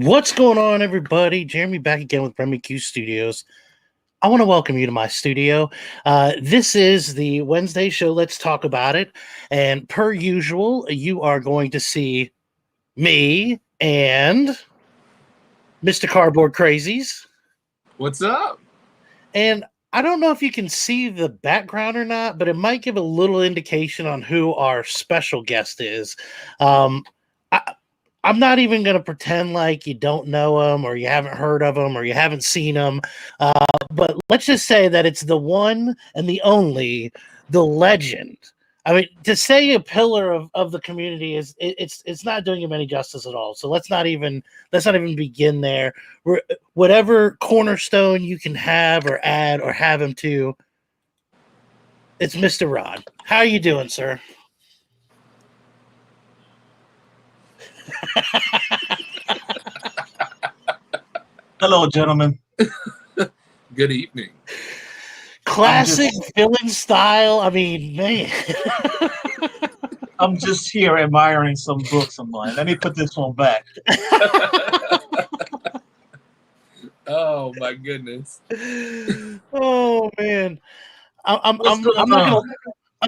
What's going on, everybody? Jeremy back again with Remy Q Studios. I want to welcome you to my studio. This is the Wednesday show. Let's talk about it. And per usual, you are going to see me and Mr. Cardboard Crazies. What's up? And I don't know if you can see the background or not, but it might give a little indication on who our special guest is. I'm not even going to pretend like you don't know him or you haven't heard of him or you haven't seen him. But let's just say that it's the one and the only, the legend. I mean, to say a pillar of the community it's not doing him any justice at all. So let's not even begin there. Whatever cornerstone you can have or add or have him to, it's Mr. Rod. How are you doing, sir? Hello, gentlemen. Good evening. Classic villain style. I mean, man. I'm just here admiring some books of mine. Let me put this one back. Oh my goodness. Oh man. I'm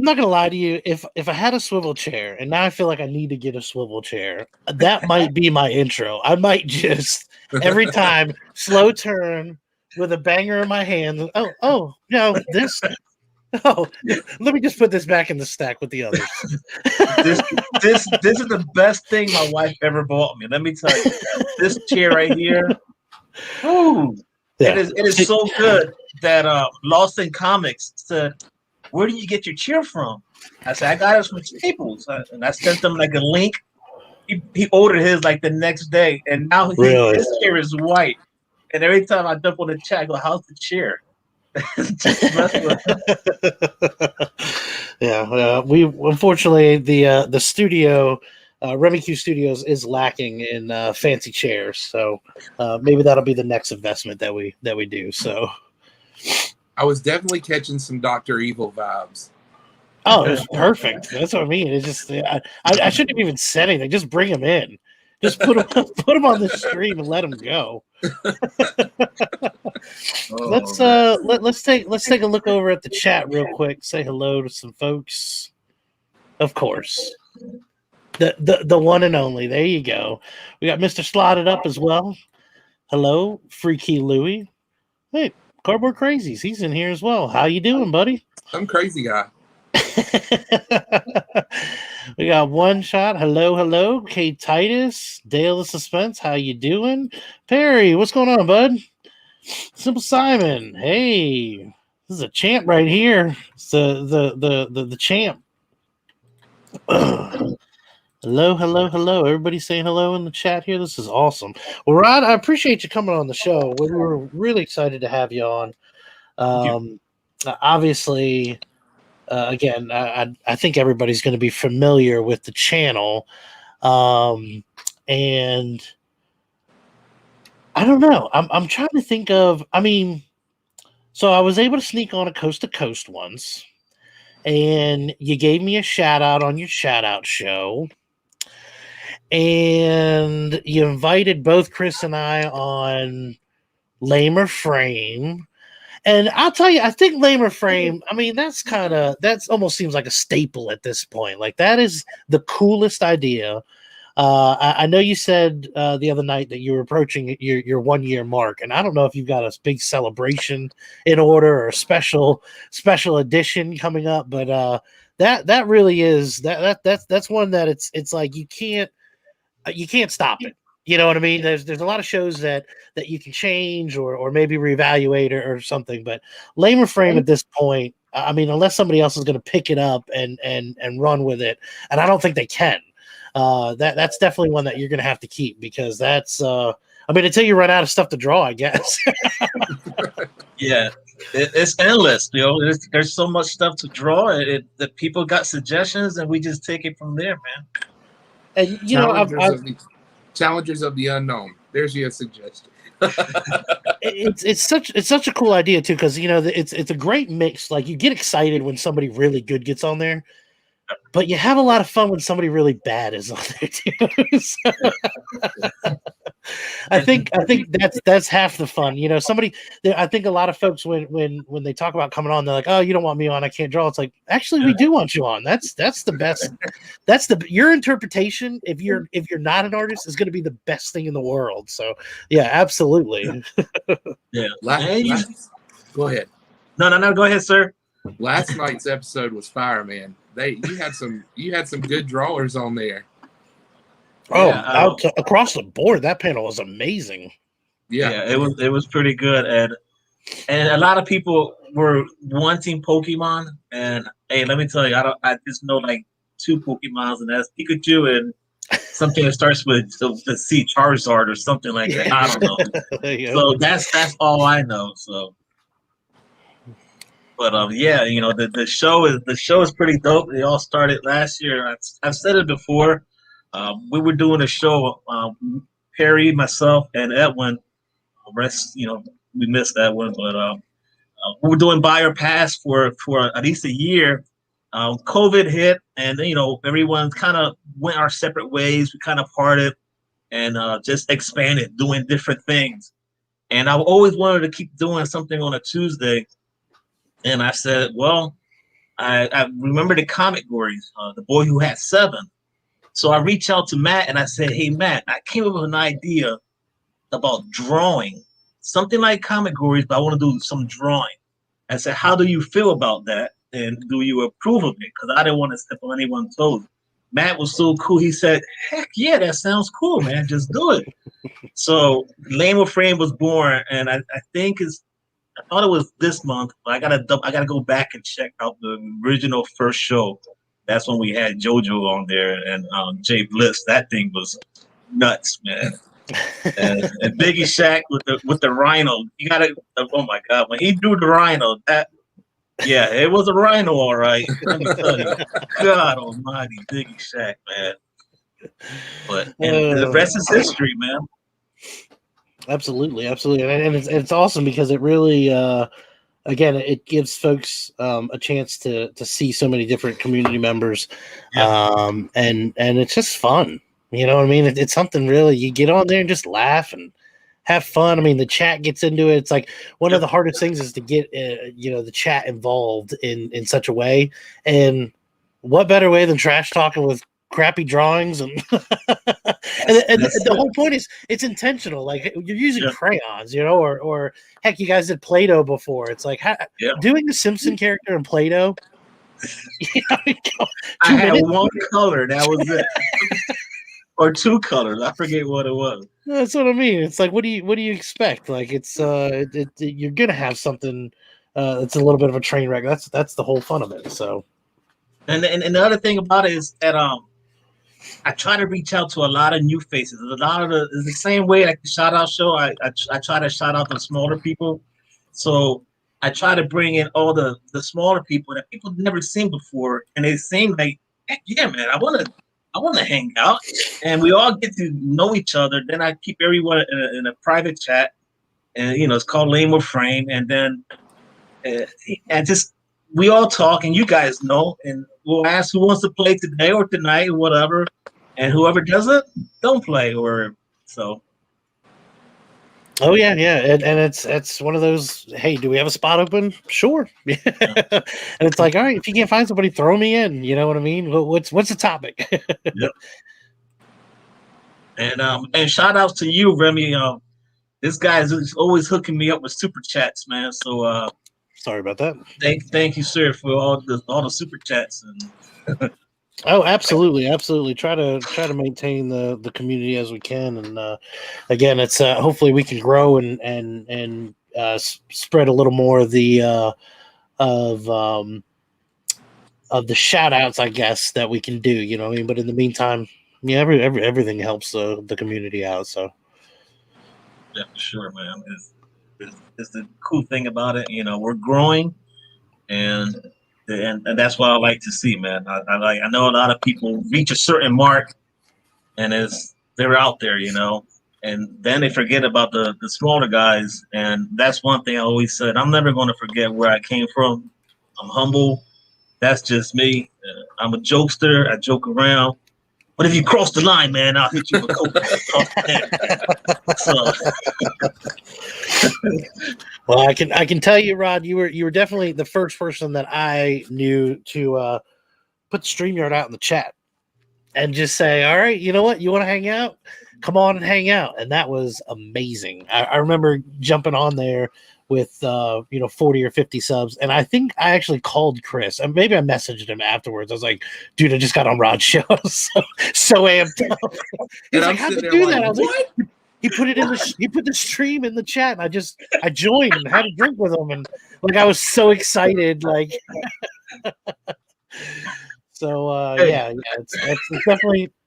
not gonna lie to you. If I had a swivel chair, and now I feel like I need to get a swivel chair, that might be my intro. I might just every time slow turn with a banger in my hand. Oh, no, this. Oh, let me just put this back in the stack with the others. This is the best thing my wife ever bought me. Let me tell you, this chair right here. Ooh, yeah. It is so good that Lost in Comics said, "Where do you get your chair from?" I said, "I got it from Staples," and I sent them like a link. He ordered his like the next day, and now his chair is white. And every time I jump on the chat, I go, "How's the chair?" Yeah, we unfortunately the studio, Remy Q Studios, is lacking in fancy chairs. So maybe that'll be the next investment that we do. So I was definitely catching some Dr. Evil vibes. Oh, it was perfect. That's what I mean. It's just I shouldn't have even said anything. Just bring him in. Just put him on the stream and let him go. Let's take a look over at the chat real quick. Say hello to some folks. Of course, the one and only. There you go. We got Mr. Slotted Up as well. Hello, Freaky Louie. Hey, Cardboard Crazies. He's in here as well. How you doing, buddy? I'm crazy guy. We got One Shot. Hello. Kate Titus. Dale the Suspense. How you doing? Perry, what's going on, bud? Simple Simon. Hey, this is a champ right here. It's the champ. Hello. Everybody saying hello in the chat here. This is awesome. Well, Rod, I appreciate you coming on the show. We were really excited to have you on. Obviously, again, I think everybody's going to be familiar with the channel. And I don't know. I'm trying to think of, so I was able to sneak on a Coast to Coast once, and you gave me a shout out on your shout out show, and you invited both Chris and I on Lamer Frame. And I'll tell you, I think Lamer Frame, that's almost seems like a staple at this point. Like, that is the coolest idea. I know you said the other night that you were approaching your 1 year mark, and I don't know if you've got a big celebration in order or a special edition coming up, but that really is that's one that it's like you can't stop it. You know what I mean? There's a lot of shows that you can change or maybe reevaluate or something, but Lamer Frame at this point, unless somebody else is going to pick it up and run with it, and I don't think they can. That's definitely one that you're going to have to keep, because that's until you run out of stuff to draw, I guess. Yeah, it's endless. There's so much stuff to draw. The people got suggestions, and we just take it from there, man. And Challengers of the Unknown. There's your suggestion. it's such a cool idea too, because it's a great mix. Like, you get excited when somebody really good gets on there, But you have a lot of fun when somebody really bad is on there too. So, I think that's half the fun. You know, I think a lot of folks when they talk about coming on, they're like, "Oh, you don't want me on? I can't draw." It's like, actually, we do want you on. That's the best. Your interpretation. If you're not an artist, is going to be the best thing in the world. So, yeah, absolutely. Yeah. Go ahead. No. Go ahead, sir. Last night's episode was fire, man. You had some good drawers on there. Oh, across the board, that panel was amazing. Yeah, it was pretty good, and a lot of people were wanting Pokemon. And hey, let me tell you, I just know like 2 Pokemons, and that's Pikachu and something that starts with the C, Charizard or something like that. I don't know. So that's all I know. So. But yeah, you know the show is pretty dope. They all started last year. I've said it before. We were doing a show. Perry, myself, and Edwin. Rest, you know, we missed that one, but we were doing buyer pass for at least a year. COVID hit, and you know everyone kind of went our separate ways. We kind of parted and just expanded, doing different things. And I always wanted to keep doing something on a Tuesday. And I said, well, I remember the comic gories, The Boy Who Had 7. So I reached out to Matt and I said, hey, Matt, I came up with an idea about drawing, something like comic gories, but I want to do some drawing. I said, how do you feel about that? And do you approve of it? Because I didn't want to step on anyone's toes. Matt was so cool. He said, heck yeah, that sounds cool, man. Just do it. So Lame of Frame was born, and I think I thought it was this month, but I gotta go back and check out the original first show. That's when we had JoJo on there and Jay Bliss. That thing was nuts, man. and Biggie Shaq with the rhino. You gotta. Oh my God, when he drew the rhino, it was a rhino, all right. Let me tell you, God Almighty, Biggie Shaq, man. But the rest is history, man. Absolutely, and it's awesome because it really, again, it gives folks a chance to see so many different community members, and it's just fun. You know what I mean? It's something really. You get on there and just laugh and have fun. I mean, the chat gets into it. It's like one of the hardest things is to get the chat involved in such a way. And what better way than trash talking with crappy drawings and and the whole point is it's intentional. Like you're using crayons, or heck, you guys did Play-Doh before. It's like doing the Simpson character in Play-Doh. I had one color, that was it. Or 2 colors, I forget what it was. That's what I mean. It's like, what do you expect? Like it's you're gonna have something that's a little bit of a train wreck. That's the whole fun of it. So, and the other thing about it is that I try to reach out to a lot of new faces. It's the same way like the shout out show. I try to shout out the smaller people. So I try to bring in all the smaller people that people never seen before, and they seem like, heck yeah, man, I want to hang out, and we all get to know each other. Then I keep everyone in a private chat, and it's called Lame or Frame, and then and just we all talk, and you guys know, and we'll ask who wants to play today or tonight or whatever, and whoever doesn't, don't play or so. Oh yeah, and it's one of those. Hey, do we have a spot open? Sure. And it's like, all right, if you can't find somebody, throw me in. You know what I mean? What's the topic? Yep. And shout outs to you, Remy. This guy is always hooking me up with super chats, man. So sorry about that. Thank you, sir, for all the super chats and. Oh, absolutely. Try to maintain the community as we can, and again, it's hopefully we can grow and spread a little more of the shout outs, I guess, that we can do. You know what I mean? But in the meantime, everything helps the community out. So yeah, for sure, man. It's the cool thing about it. We're growing, and that's what I like to see, man. I know a lot of people reach a certain mark, and they're out there, and then they forget about the smaller guys. And that's one thing I always said: I'm never going to forget where I came from. I'm humble. That's just me. I'm a jokester. I joke around. But if you cross the line, man, I'll hit you with a Well, I can tell you, Rod, you were definitely the first person that I knew to put StreamYard out in the chat and just say, all right, you know what? You want to hang out? Come on and hang out. And that was amazing. I remember jumping on there with 40 or 50 subs, and I think I actually called Chris, and maybe I messaged him afterwards. I was like, dude, I just got on Rod's show. so amped up. He's like, how'd you do that? I was like, he put the stream in the chat, and I joined and had a drink with him, and like I was so excited, like so it's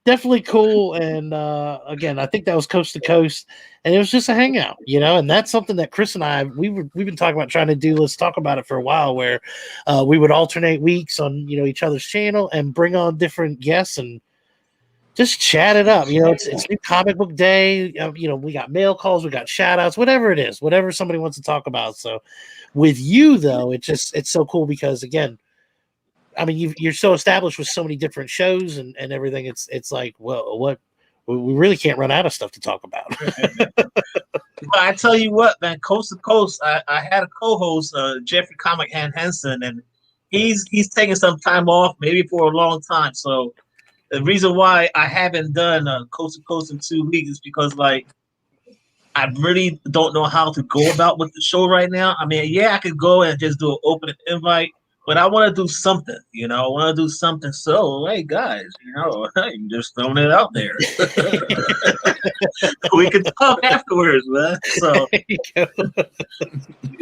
definitely cool. And again, I think that was coast to coast, and it was just a hangout, and that's something that Chris and I we've been talking about trying to do. Let's talk about it for a while, where we would alternate weeks on each other's channel and bring on different guests and just chat it up. It's new comic book day. We got mail calls, we got shout outs, whatever it is, whatever somebody wants to talk about. So with you though, it's so cool because again, I mean, you're so established with so many different shows and everything. It's like, well, what we really can't run out of stuff to talk about. I tell you what, man, coast to coast, I had a co-host, Jeffrey Comic Hand Henson, and he's taking some time off, maybe for a long time. So the reason why I haven't done coast to coast in 2 weeks is because I really don't know how to go about with the show right now. I mean, yeah, I could go and just do an open invite, but I want to do something, I want to do something. So, hey, guys, I'm just throwing it out there. We can talk afterwards, man. So, we can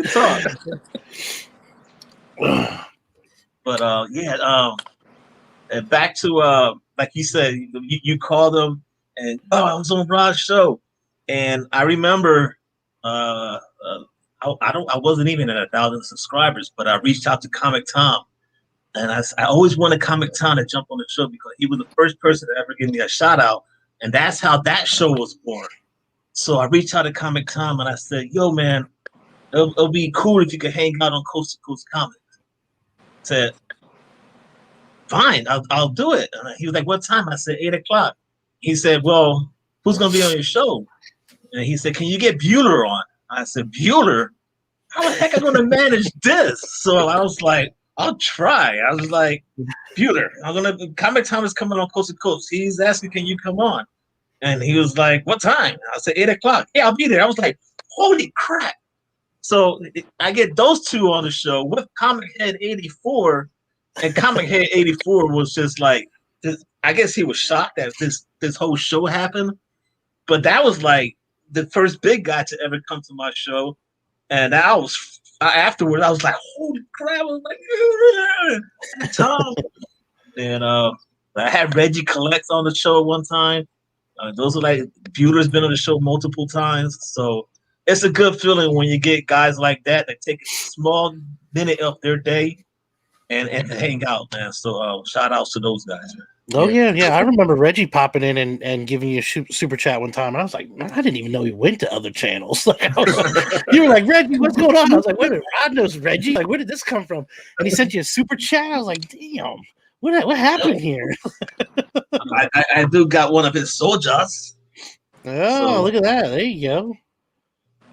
talk. But, and back to, like you said, you called them, and, I was on Rod's show. And I remember, I wasn't even at 1,000 subscribers, but I reached out to Comic Tom, and I always wanted Comic Tom to jump on the show because he was the first person to ever give me a shout out, and that's how that show was born. So I reached out to Comic Tom and I said, "Yo, man, it'll be cool if you could hang out on Coast to Coast Comics." I said, "Fine, I'll do it." And he was like, "What time?" I said, 8:00. He said, "Well, who's gonna be on your show?" And he said, "Can you get Bueller on?" I said, "Bueller? How the heck am I going to manage this?" So I was like, "I'll try." I was like, "Bueller, Comic Tom is coming on Coast to Coast. He's asking, can you come on?" And he was like, "What time?" I said, 8:00. "Yeah, I'll be there." I was like, holy crap. So I get those two on the show with Comic Head 84, and Comic Head 84 was just like, I guess he was shocked that this whole show happened. But that was like the first big guy to ever come to my show. And afterwards, I was like, holy crap. I was like, Tom. And I had Reggie Collects on the show one time. Those are like, Bueller's been on the show multiple times. So it's a good feeling when you get guys like that take a small minute of their day and hang out, man. So shout outs to those guys, man. Oh yeah. I remember Reggie popping in and giving you a super chat one time. And I was like, man, I didn't even know he went to other channels. You were like, "Reggie, what's going on?" I was like, "Wait a minute, Rod knows Reggie. Like, where did this come from?" And he sent you a super chat. I was like, "Damn, what happened here?" I do got one of his soldiers. Oh, look at that! There you go.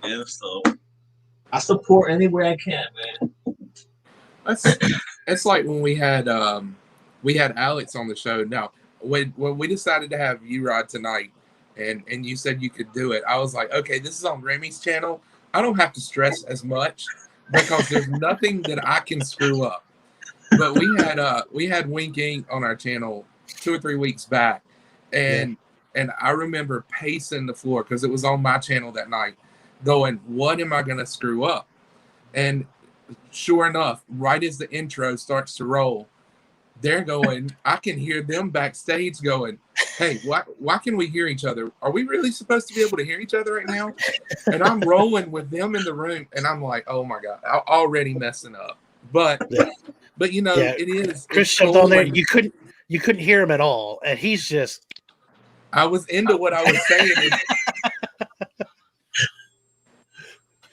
Yeah, so I support anywhere I can, man. It's like when we had Alex on the show. Now, when we decided to have you, Rod, tonight, and you said you could do it, I was like, okay, this is on Remy's channel. I don't have to stress as much because there's nothing that I can screw up. But we had Winking on our channel 2 or 3 weeks back, and I remember pacing the floor because it was on my channel that night, going, "What am I gonna screw up?" And sure enough, right as the intro starts to roll, they're going, I can hear them backstage going, "Hey, why can we hear each other? Are we really supposed to be able to hear each other right now?" And I'm rolling with them in the room, and I'm like, oh my God, I'm already messing up. But it is. Chris jumped on there. You couldn't hear him at all, and he's just. I was into what I was saying.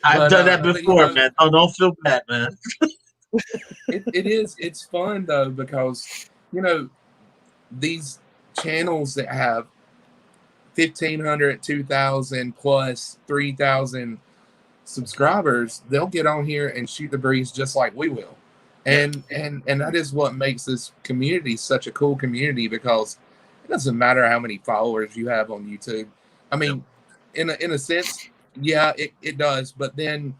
I've done that before, man. Oh, don't feel bad, man. It is. It's fun though because you know, these channels that have 1,500, 2,000 plus 3,000 subscribers, they'll get on here and shoot the breeze just like we will. And that is what makes this community such a cool community, because it doesn't matter how many followers you have on YouTube. I mean, in a sense, yeah, it does, but then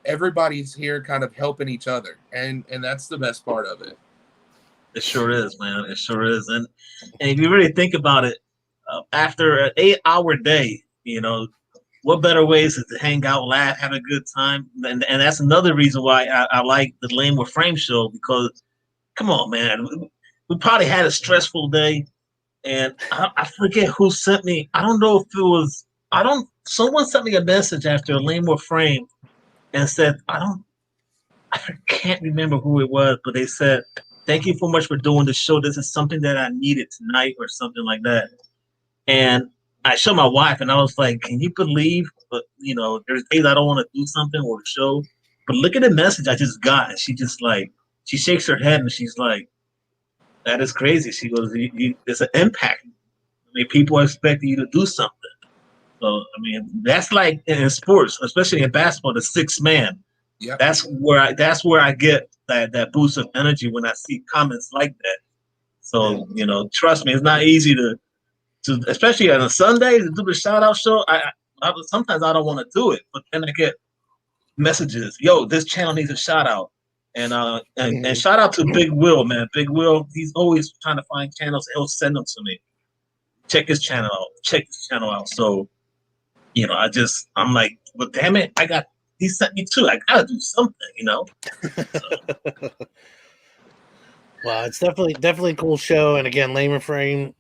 everybody's here kind of helping each other, and that's the best part of it. It sure is, man. It sure is. And if you really think about it, after an 8-hour day, what better ways to hang out, laugh, have a good time? And that's another reason why I like the Lame with Frame show, because, come on, man. We probably had a stressful day, and I forget who sent me. I don't know if it was, someone sent me a message after Lame with Frame and said, I can't remember who it was, but they said, thank you so much for doing the show. This is something that I needed tonight, or something like that. And I showed my wife, and I was like, can you believe, but there's days I don't want to do something or show, but look at the message I just got. And she just she shakes her head and she's like, that is crazy. She goes, it's an impact. I mean, people are expecting you to do something. So, I mean, that's like in sports, especially in basketball, the sixth man. Yeah. That's where I get that boost of energy when I see comments like that. So, trust me, it's not easy to especially on a Sunday to do the shout out show. I sometimes I don't want to do it, but then I get messages, yo, this channel needs a shout out. And shout out to Big Will, man. Big Will, he's always trying to find channels. He'll send them to me. Check his channel out. So, I'm like, well, damn it, he sent me too. I gotta do something, So. Well, it's definitely a cool show, and again, Lame and Frame,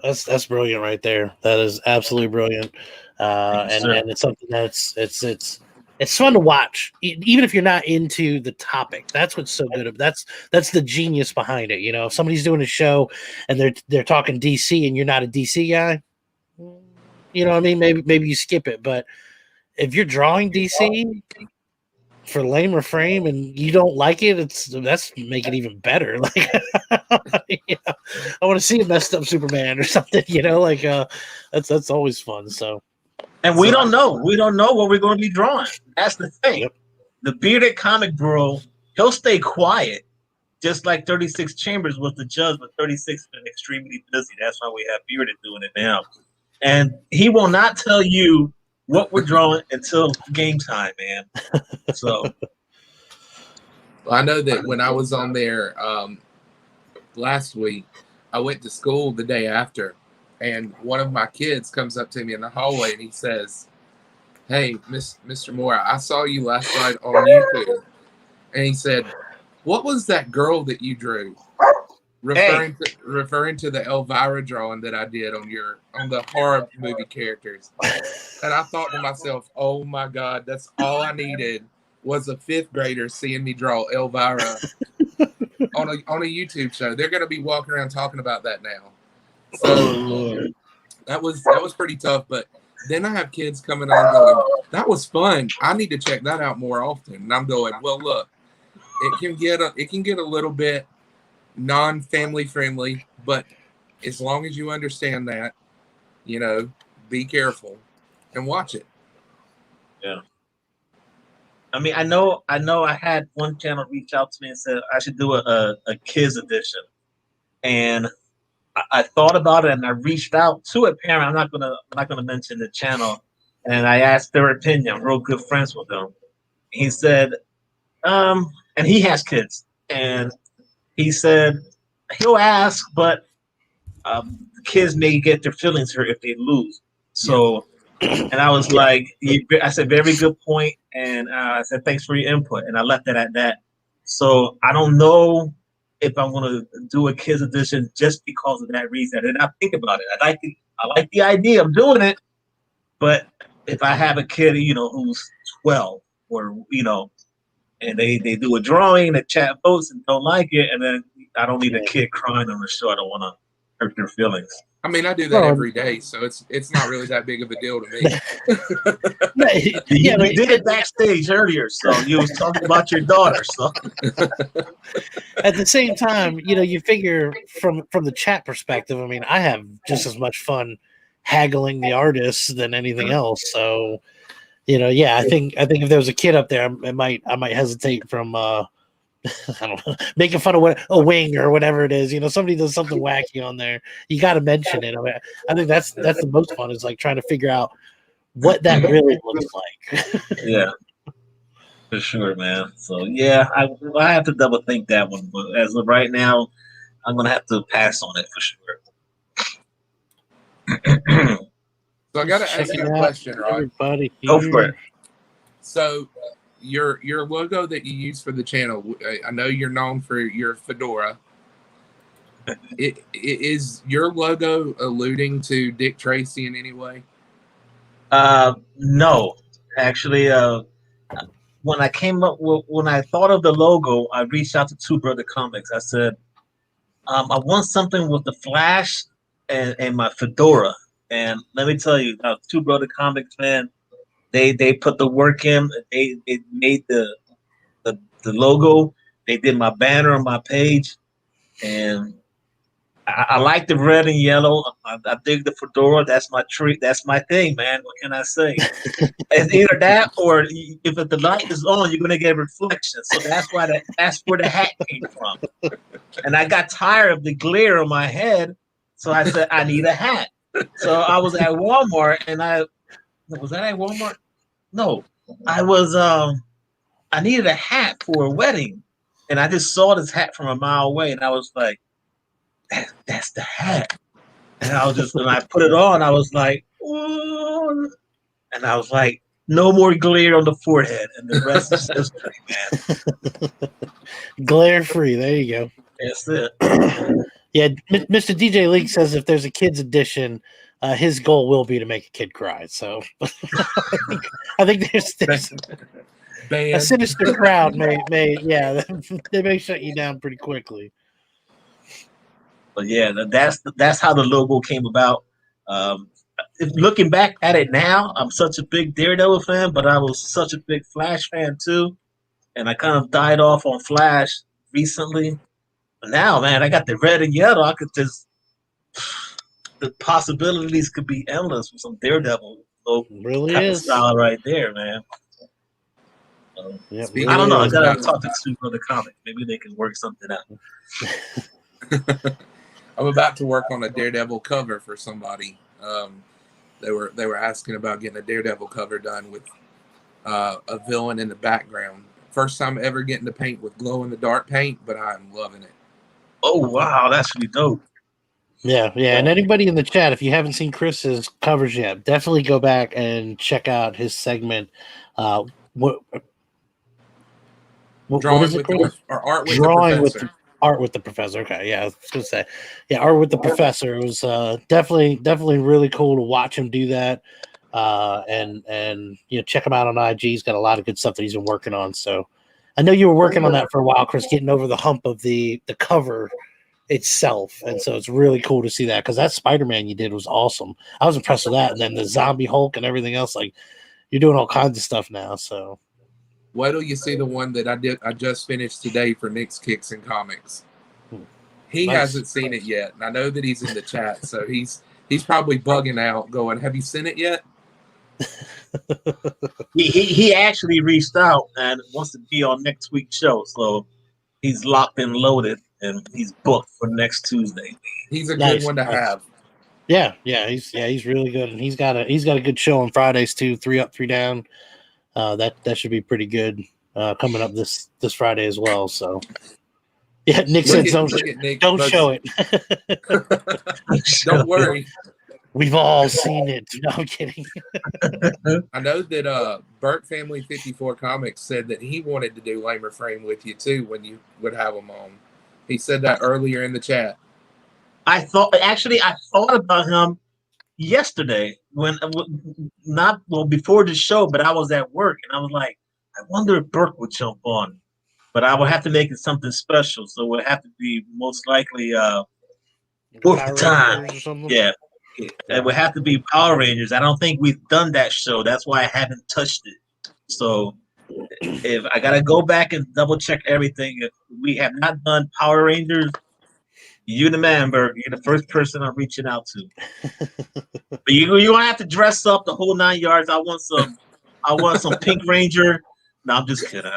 that's brilliant right there. That is absolutely brilliant, and it's something that's it's fun to watch, even if you're not into the topic. That's what's so good. That's the genius behind it. If somebody's doing a show and they're talking DC and you're not a DC guy, you know what I mean? Maybe you skip it, but if you're drawing DC for Lame or Frame and you don't like it, that's make it even better. Like, I want to see a messed up Superman or something. That's always fun. So, and we don't know what we're going to be drawing. That's the thing. Yep. The bearded comic bro, he'll stay quiet, just like 36 Chambers was the judge, but 36 been extremely busy. That's why we have Bearded doing it now, and he will not tell you what we're drawing until game time, man. So, well, I know that when I was on there last week, I went to school the day after, and one of my kids comes up to me in the hallway and he says, "Hey, Mr. Moore, I saw you last night on YouTube," and he said, "What was that girl that you drew?" Referring to the Elvira drawing that I did on the horror movie characters. And I thought to myself, oh my God, that's all I needed was a fifth grader seeing me draw Elvira on a YouTube show. They're going to be walking around talking about that now. So that was pretty tough. But then I have kids coming on going, that was fun. I need to check that out more often. And I'm going, well, look, it can get a little bit non-family friendly, but as long as you understand that, be careful and watch it. Yeah. I mean, I know I had one channel reach out to me and said I should do a kids edition. And I thought about it and I reached out to a parent. I'm not gonna mention the channel, and I asked their opinion. I'm real good friends with them. He said, and he has kids, and he said he'll ask, but kids may get their feelings hurt if they lose. So, and I was like, I said, very good point. And I said, thanks for your input. And I left it at that. So I don't know if I'm going to do a kids edition just because of that reason. And I think about it. I like the idea of doing it, but if I have a kid, who's 12 or, and they do a drawing, the chat votes and don't like it, and then I don't need a kid crying on the show. I don't want to hurt their feelings. I mean, I do that Well, every day, so it's not really that big of a deal to me. yeah, You did it backstage earlier, so you was talking about your daughter. So at the same time, you figure from the chat perspective. I mean, I have just as much fun haggling the artists than anything else. So, yeah, I think if there was a kid up there, I might hesitate from I don't know, making fun of a wing or whatever it is. Somebody does something wacky on there, you got to mention it. I mean, I think that's the most fun, is like trying to figure out what that really looks like. yeah, for sure, man. So yeah, I have to double think that one, but as of right now, I'm gonna have to pass on it for sure. So I got to ask you a question, Rod. Everybody, Go for it. So your logo that you use for the channel, I know you're known for your fedora. Is your logo alluding to Dick Tracy in any way? No, actually, when I thought of the logo, I reached out to Two Brother Comics. I said, I want something with the Flash and my fedora. And let me tell you, Two Brother Comics, man, they put the work in. They made the logo. They did my banner on my page, and I like the red and yellow. I dig the fedora. That's my treat. That's my thing, man. What can I say? It's either that or if the light is on, you're gonna get a reflection. So that's where the hat came from. And I got tired of the glare on my head, so I said I need a hat. So I was at Walmart, and was that at Walmart? No, I was I needed a hat for a wedding, and I just saw this hat from a mile away, and I was like, that's the hat. And when I put it on, I was like, ooh. And I was like, no more glare on the forehead, and the rest is history, man. Glare free. There you go. That's it. Yeah, Mr. DJ League says if there's a kids edition, his goal will be to make a kid cry. So I think there's a sinister crowd may they may shut you down pretty quickly. But yeah, that's how the logo came about. Looking back at it now, I'm such a big Daredevil fan, but I was such a big Flash fan too, and I kind of died off on Flash recently. But now, man, I got the red and yellow. I could just the possibilities could be endless with some Daredevil logo. Really Kind of is style right there, man. Yep, I don't know. I gotta talk to Two Brother Comics. Maybe they can work something out. I'm about to work on a Daredevil cover for somebody. They were asking about getting a Daredevil cover done with a villain in the background. First time ever getting to paint with glow in the dark paint, but I'm loving it. Oh wow, that's really dope. Yeah. And anybody in the chat, if you haven't seen Chris's covers yet, definitely go back and check out his segment. What is it, Chris? Art with Drawing the Professor. Art with the Professor. Okay, yeah, I was gonna say, yeah, Art with the Professor. It was definitely really cool to watch him do that. And check him out on IG. He's got a lot of good stuff that he's been working on. So I know you were working on that for a while, Chris, getting over the hump of the cover itself. And so it's really cool to see that, because that Spider-Man you did was awesome. I was impressed with that. And then the Zombie Hulk and everything else, like, you're doing all kinds of stuff now. So wait till you see the one that I just finished today for Nick's Kicks and Comics. He hasn't seen it yet, and I know that he's in the chat, so he's probably bugging out, going, "Have you seen it yet?" he actually reached out and wants to be on next week's show, so he's locked and loaded, and he's booked for next Tuesday. He's a good one to have. Yeah, he's really good, and he's got a good show on Fridays too. 3 Up, 3 Down. That should be pretty good coming up this Friday as well. So yeah, Nick said don't show it. Don't worry. We've all seen it. No, I'm kidding. I know that Burt Family 54 Comics said that he wanted to do Lamer Frame with you too when you would have him on. He said that earlier in the chat. I thought about him yesterday before the show, but I was at work and I was like, I wonder if Burke would jump on, but I would have to make it something special. So it would have to be most likely Power time. Rangers or something. Yeah. It would have to be Power Rangers. I don't think we've done that show. That's why I haven't touched it. So if I gotta go back and double check everything, if we have not done Power Rangers, you the man, Berg. You're the first person I'm reaching out to. But you don't have to dress up the whole 9 yards. I want some Pink Ranger. No, I'm just kidding.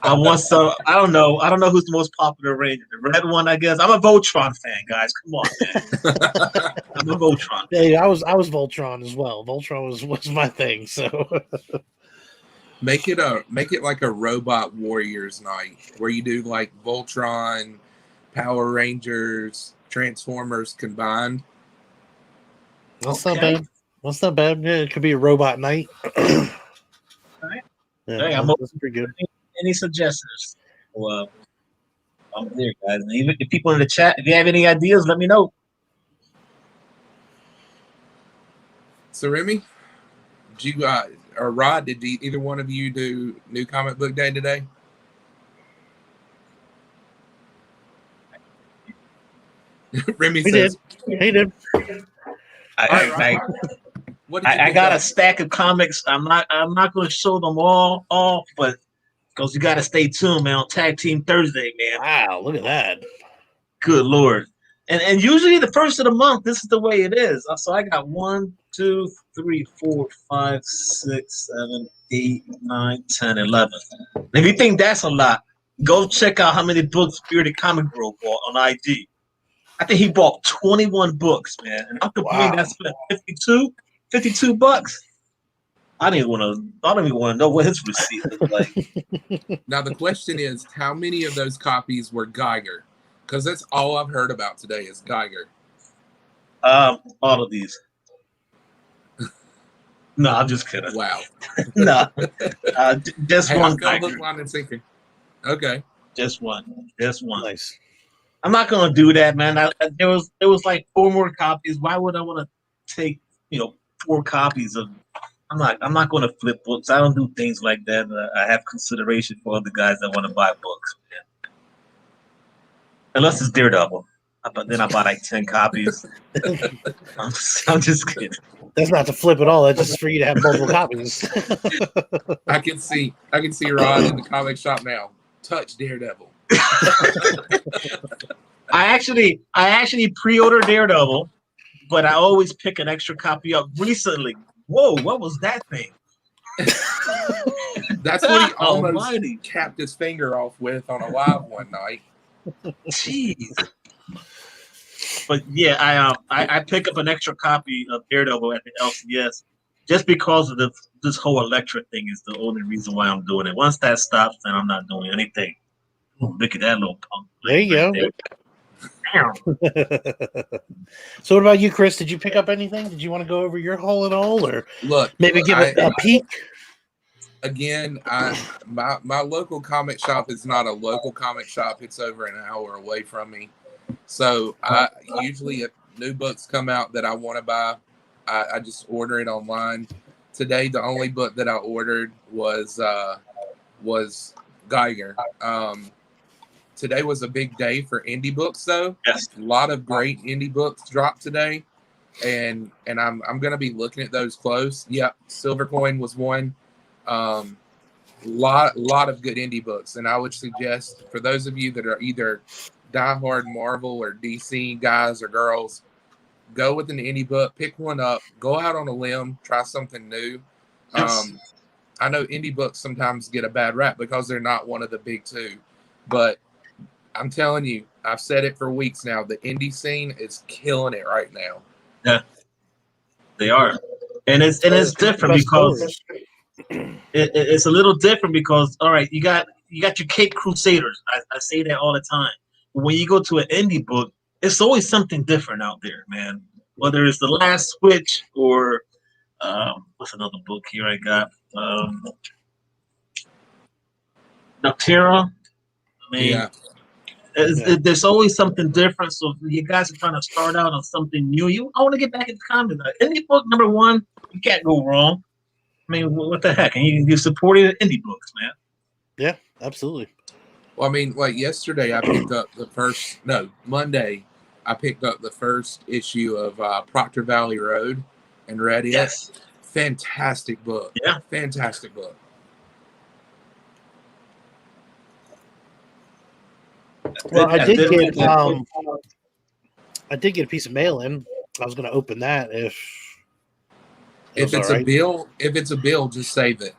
I want some. I don't know who's the most popular Ranger. The red one, I guess. I'm a Voltron fan, guys. Come on, man. I'm a Voltron. Yeah, I was Voltron as well. Voltron was my thing. So make it like a Robot Warriors night where you do like Voltron, Power Rangers, Transformers combined. That's not bad. That's not bad. Yeah, it could be a robot night. Right. Yeah, that's pretty good. Any suggestions? Well, I'm there, guys. And even the people in the chat, if you have any ideas, let me know. So Remy, did you or Rod, did either one of you do New Comic Book Day today? Remy says He did. I got a stack of comics. I'm not going to show them all off, but because you got to stay tuned, man. On Tag Team Thursday, man. Wow, look at that. Good Lord. And usually the first of the month, this is the way it is. So I got 1, 2, 3, 4, 5, 6, 7, 8, 9, 10, 11. And if you think that's a lot, go check out how many books Spirited Comic Bro bought on IG. I think he bought 21 books, man. And I'm complaining that spent $52 bucks. I don't even want to know what his receipt looked like. Now the question is, how many of those copies were Geiger? Because that's all I've heard about today is Geiger. All of these. No, I'm just kidding. Wow. No, just one. Line and sinking. Okay. Just one. Nice. I'm not gonna do that, man. There was like 4 more copies. Why would I want to take 4 copies of? I'm not going to flip books. I don't do things like that. I have consideration for other guys that want to buy books, man. Unless it's Daredevil. Then I buy like 10 copies. I'm just kidding. That's not to flip at all. That's just for you to have multiple copies. I can see Rod in the comic shop now. Touch Daredevil. I actually pre-ordered Daredevil, but I always pick an extra copy up. Recently, whoa, what was that thing? That's what he almost capped his finger off with on a live one night. Jeez. But yeah, I pick up an extra copy of Daredevil at the LCS just because of this whole Electra thing is the only reason why I'm doing it. Once that stops, then I'm not doing anything. Ooh, look at that little punk. There you go. So what about you, Chris? Did you pick up anything? Did you want to go over your haul at all, or maybe give it a peek? Again, my local comic shop is not a local comic shop. It's over an hour away from me. So I usually, if new books come out that I want to buy, I just order it online. Today, the only book that I ordered was Geiger. Today was a big day for indie books, though. Yes. A lot of great indie books dropped today, and I'm going to be looking at those close. Yep, Silvercoin was one. Lot of good indie books, and I would suggest for those of you that are either diehard Marvel or DC guys or girls, go with an indie book, pick one up, go out on a limb, try something new. Yes. I know indie books sometimes get a bad rap because they're not one of the big two, but I'm telling you, I've said it for weeks now, the indie scene is killing it right now. Yeah, they are. And it's different because it's a little different because, all right, you got your Cape Crusaders. I say that all the time. But when you go to an indie book, it's always something different out there, man. Whether it's The Last Switch or what's another book here I got? Noctera. I mean, yeah. There's always something different. So if you guys are trying to start out on something new, I want to get back into comics. Indie book number one, you can't go wrong. I mean, what the heck? And you supported indie books, man. Yeah, absolutely. Well, I mean, like yesterday, I picked up Monday, I picked up the first issue of Proctor Valley Road and read it. Yes. Fantastic book. Yeah. Fantastic book. Well, I did get a piece of mail in. I was going to open that if it's right. a bill, just save it.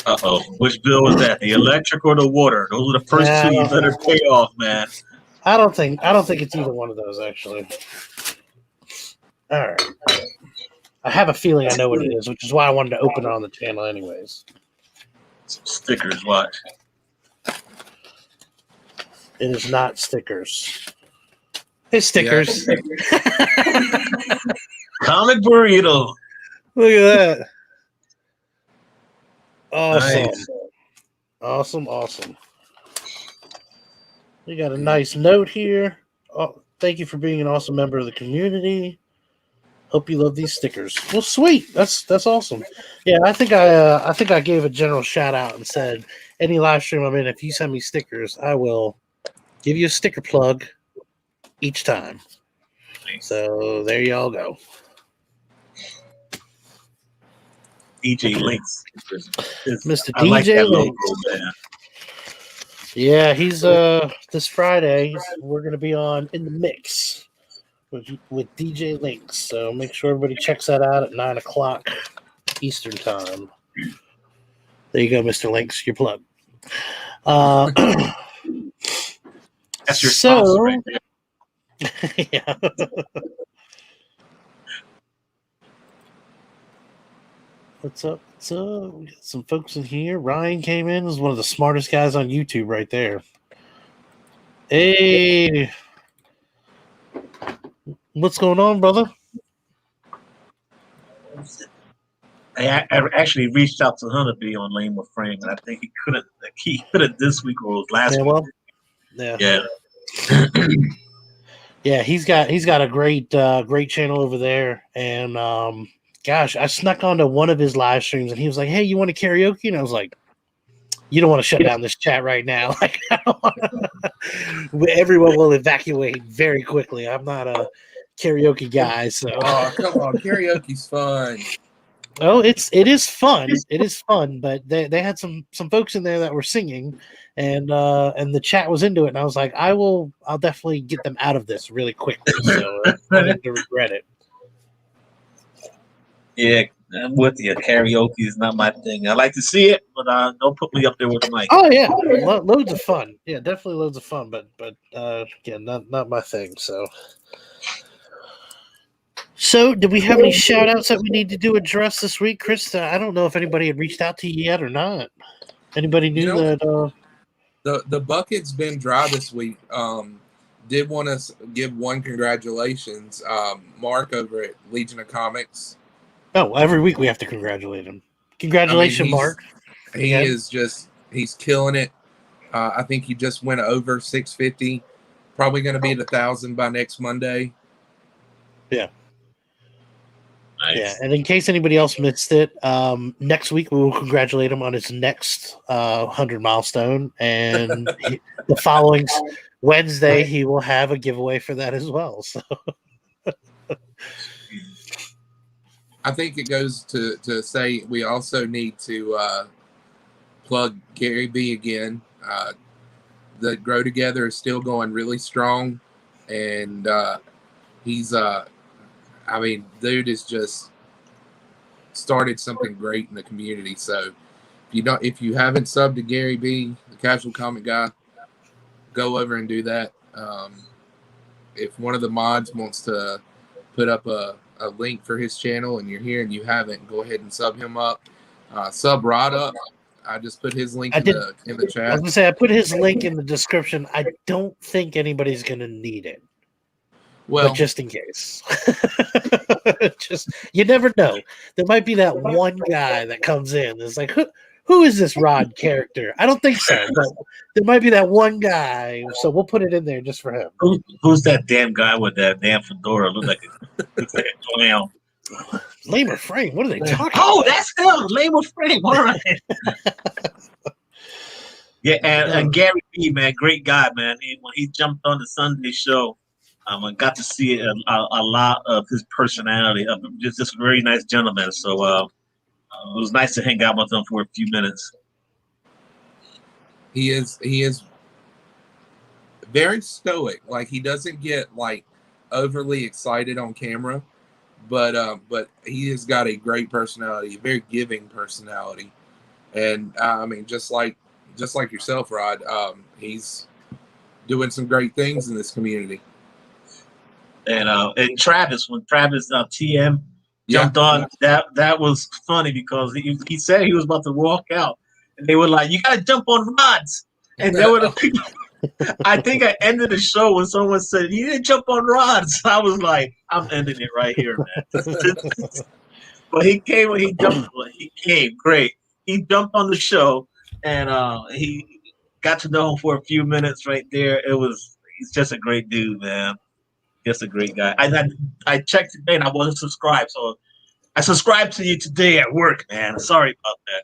Uh-oh. Which bill was that? The electric or the water? Those are the first two you better pay off, man. I don't think it's either one of those, actually. All right. I have a feeling I know what it is, which is why I wanted to open it on the channel anyways. Some stickers, watch. It is not stickers. It's stickers. Yeah. Comic burrito. Look at that. Awesome. Nice. Awesome. We got a nice note here. Oh, thank you for being an awesome member of the community. Hope you love these stickers. Well, sweet. That's awesome. Yeah, I think I gave a general shout out and said any live stream I'm in, if you send me stickers, I will give you a sticker plug each time. So there y'all go. DJ Links. Mr. I like DJ that Links. logo, man. Yeah, he's this Friday we're gonna be on In the Mix with DJ Links. So make sure everybody checks that out at 9:00 Eastern time. There you go, Mr. Links, your plug. That's your sponsor right there. Yeah. What's up? We got some folks in here. Ryan came in. This is one of the smartest guys on YouTube right there. Hey. What's going on, brother? I actually reached out to Hunter B on Lane with Frame, and I think he couldn't this week or last week. Well, yeah. Yeah, he's got a great channel over there, and gosh, I snuck onto one of his live streams, and he was like, "Hey, you want to karaoke?" And I was like, "You don't want to shut down this chat right now. Like, everyone will evacuate very quickly. I'm not a karaoke guy, so." Oh, come on, karaoke's fun. Oh, it is fun. It is fun, but they had some folks in there that were singing, and the chat was into it, and I was like, I'll definitely get them out of this really quickly, so I didn't regret it. Yeah, I'm with you. Karaoke is not my thing. I like to see it, but don't put me up there with the mic. Oh yeah, loads of fun. Yeah, definitely loads of fun, but again, not my thing. So, did we have any shout outs that we need to address this week, Chris? I don't know if anybody had reached out to you yet or not. Anybody knew that? The bucket's been dry this week. Did want to give one congratulations, Mark over at Legion of Comics. Oh, every week we have to congratulate him. Congratulations, Mark. He's killing it. I think he just went over 650. Probably going to be at 1,000 by next Monday. Yeah. Nice. Yeah, and in case anybody else missed it, next week we will congratulate him on his next 100 milestone, and the following Wednesday he will have a giveaway for that as well. So, I think it goes to say we also need to plug Gary B again. The Grow Together is still going really strong, and he's dude has just started something great in the community. So if you haven't subbed to Gary B, the Casual Comic Guy, go over and do that. If one of the mods wants to put up a link for his channel and you're here and you haven't, go ahead and sub him up. Sub Rod up. I just put his link in the chat. I was gonna say I put his link in the description. I don't think anybody's gonna need it. Well, but just in case. You never know. There might be that one guy that comes in. It's like, who is this Rod character? I don't think so, but there might be that one guy. So we'll put it in there just for him. Who's that damn guy with that damn fedora? Looks like a clown. Lamer Frame. What are they talking about? about? That's him. Lamer Frame. All right. Yeah, and Gary Vee, man, great guy, man. When he jumped on the Sunday show, I got to see a lot of his personality. Just a very nice gentleman. So it was nice to hang out with him for a few minutes. He is very stoic. Like, he doesn't get like overly excited on camera, but he has got a great personality, a very giving personality. And I mean, just like yourself, Rod, he's doing some great things in this community. And Travis, when Travis TM jumped on, that was funny because he said he was about to walk out, and they were like, "You got to jump on rods," and there were the people. I think I ended the show when someone said, "You didn't jump on rods." I was like, "I'm ending it right here, man." But he came when he jumped. He came great. He jumped on the show, and he got to know him for a few minutes right there. He's just a great dude, man. Just a great guy. I checked today and I wasn't subscribed, so I subscribed to you today at work, man. Sorry about that.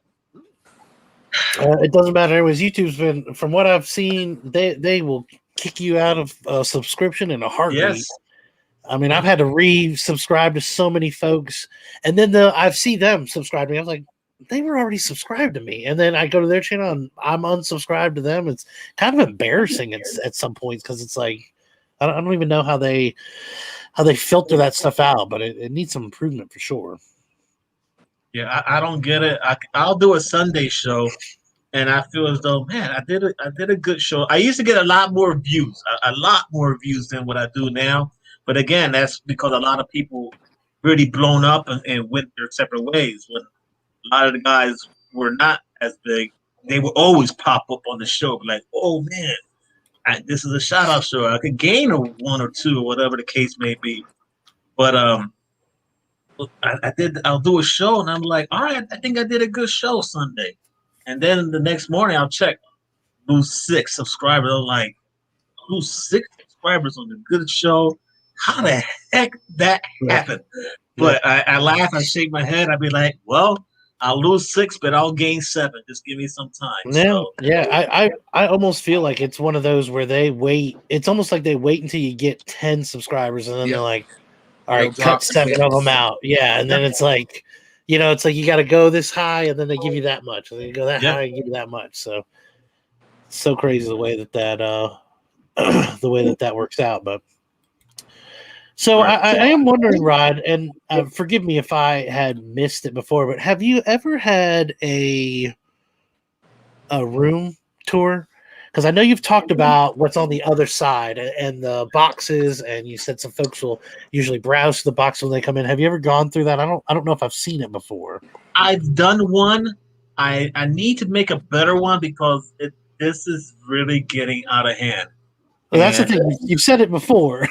It doesn't matter. Anyways, YouTube's been, from what I've seen, they will kick you out of a subscription in a heartbeat. Yes. I mean, I've had to re-subscribe to so many folks, and then I've seen them subscribe to me. I was like, they were already subscribed to me, and then I go to their channel and I'm unsubscribed to them. It's kind of embarrassing at some points because it's like, I don't even know how they filter that stuff out, but it needs some improvement for sure. Yeah, I don't get it. I'll do a Sunday show, and I feel as though, man, I did a good show. I used to get a lot more views than what I do now. But again, that's because a lot of people really blown up and went their separate ways. When a lot of the guys were not as big, they would always pop up on the show, like, "Oh man, this is a shout out show. I could gain a one or two or whatever the case may be." But I'll do a show and I'm like, all right, I think I did a good show Sunday. And then the next morning I'll check, lose 6 subscribers. I'm like, lose 6 subscribers on a good show? How the heck that happened? But I laugh, I shake my head, I'd be like, well, I'll lose 6, but I'll gain 7. Just give me some time. Yeah, so, I almost feel like it's one of those where they wait. It's almost like they wait until you get 10 subscribers, and then they're like, all right, cut 7 of them out. Yeah, and then it's like, it's like you got to go this high, and then they give you that much, and then you go that high and give you that much. So, it's so crazy the way that that works out. But so I am wondering, Rod, and forgive me if I had missed it before, but have you ever had a room tour? Because I know you've talked about what's on the other side and the boxes, and you said some folks will usually browse the box when they come in. Have you ever gone through that? I don't know if I've seen it before. I've done one. I need to make a better one because this is really getting out of hand. Well, that's the thing. You've said it before.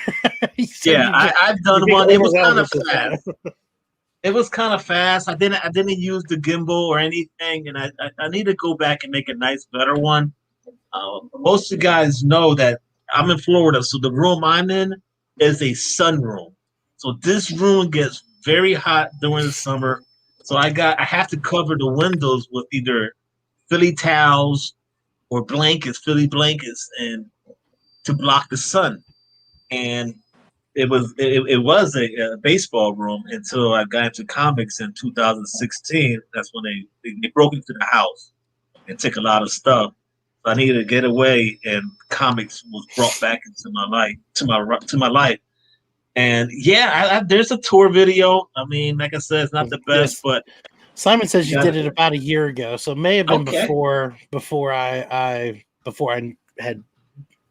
I've done one. It was kind of fast. It was kind of fast. I didn't use the gimbal or anything, and I need to go back and make a nice, better one. Most of you guys know that I'm in Florida, so the room I'm in is a sunroom. So this room gets very hot during the summer. So I have to cover the windows with either Philly towels or Philly blankets, and to block the sun. And it was a baseball room until I got into comics in 2016. That's when they broke into the house and took a lot of stuff. So I needed to get away, and comics was brought back into my life. And there's a tour video. I mean, like I said, it's not the best, but Simon says you did it about a year ago, so it may have been before I had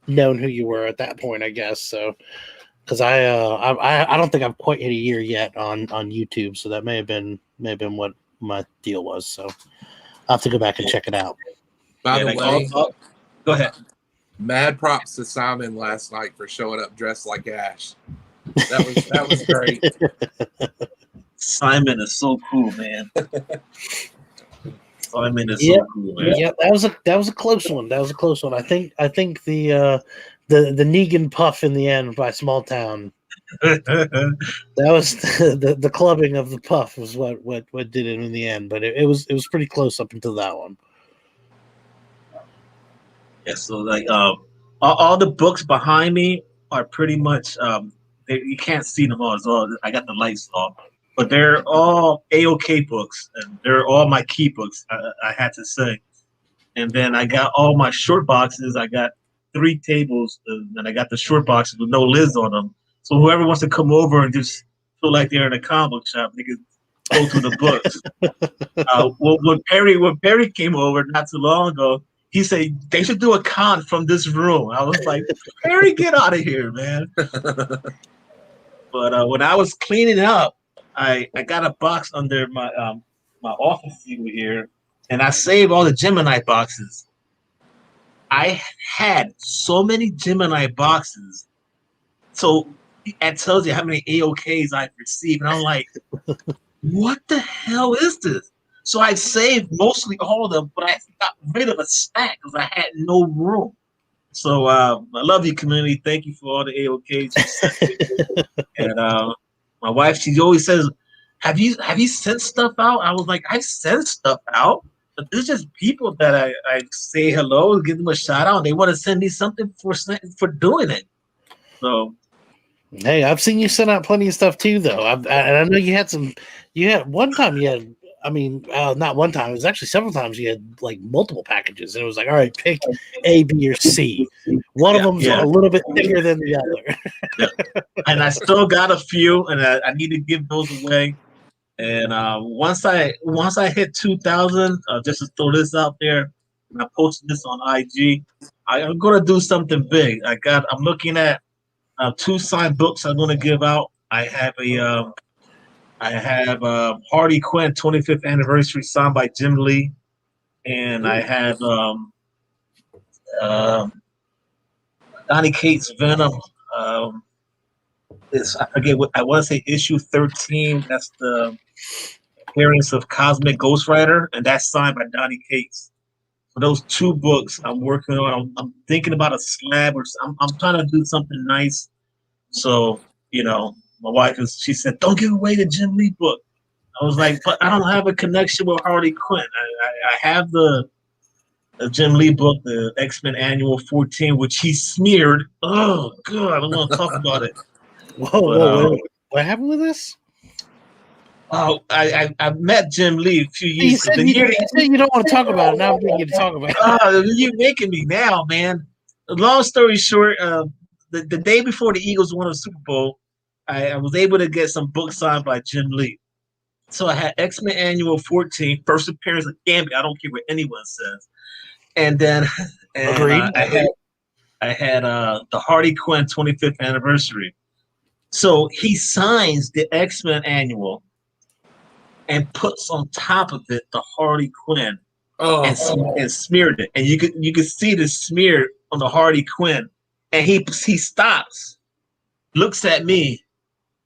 known who you were at that point, I guess. So, because I don't think I've quite hit a year yet on YouTube, so that may have been what my deal was. So I'll have to go back and check it out. By the way, go ahead. Mad props to Simon last night for showing up dressed like Ash. That was great. Simon is so cool, man. Simon is so cool, man. Yeah, that was a close one. That was a close one. I think the Negan puff in the end by Small Town. That was the clubbing of the puff was what did it in the end, but it was pretty close up until that one. Yeah, so like all the books behind me are pretty much you can't see them all. It's all I got the lights off, but they're all AOK books, and they're all my key books. I had to say, and then I got all my short boxes. I got 3 tables, and I got the short boxes with no lids on them. So whoever wants to come over and just feel like they're in a comic book shop, they can go through the books. When Perry came over not too long ago, he said they should do a con from this room. I was like, Perry, get out of here, man. But when I was cleaning up, I got a box under my office table here, and I saved all the Gemini boxes. I had so many Gemini boxes, so that tells you how many AOKs I've received, and I'm like, what the hell is this? So I saved mostly all of them, but I got rid of a stack because I had no room. So I love you, community. Thank you for all the AOKs you sent me. And my wife, she always says, "Have you sent stuff out?" I was like, "I sent stuff out, but there's just people that I say hello, give them a shout out, and they want to send me something for doing it." So Hey, I've seen you send out plenty of stuff too, though. And I know you had some. You had one time. You had. I mean, not one time. It was actually several times. You had like multiple packages, and it was like, all right, pick A, B, or C. One of them's a little bit bigger than the other. Yeah. And I still got a few, and I need to give those away. And once I hit 2,000, just to throw this out there, and I posted this on IG, I'm gonna do something big. I'm looking at 2 signed books I'm gonna give out. I have Harley Quinn 25th anniversary signed by Jim Lee, and I have Donny Cates Venom. I forget what I want to say. Issue 13. That's the appearance of Cosmic Ghost Rider, and that's signed by Donny Cates. For those 2 books, I'm working on. I'm thinking about a slab, or I'm trying to do something nice. So my wife she said, "Don't give away the Jim Lee book." I was like, "But I don't have a connection with Harley Quinn. I have the Jim Lee book, the X-Men Annual 14, which he smeared. Oh God, I don't want to talk about it." Whoa. What happened with this? Oh, I met Jim Lee a few years ago. You said you don't want to talk about it. Now I'm getting you to talk about it. You're making me now, man. Long story short, the day before the Eagles won the Super Bowl, I was able to get some books signed by Jim Lee. So I had X-Men Annual 14, first appearance of Gambit. I don't care what anyone says. And then I had the Harley Quinn 25th anniversary. So he signs the X-Men Annual and puts on top of it the Harley Quinn and smeared it. And you could see the smear on the Harley Quinn. And he stops, looks at me,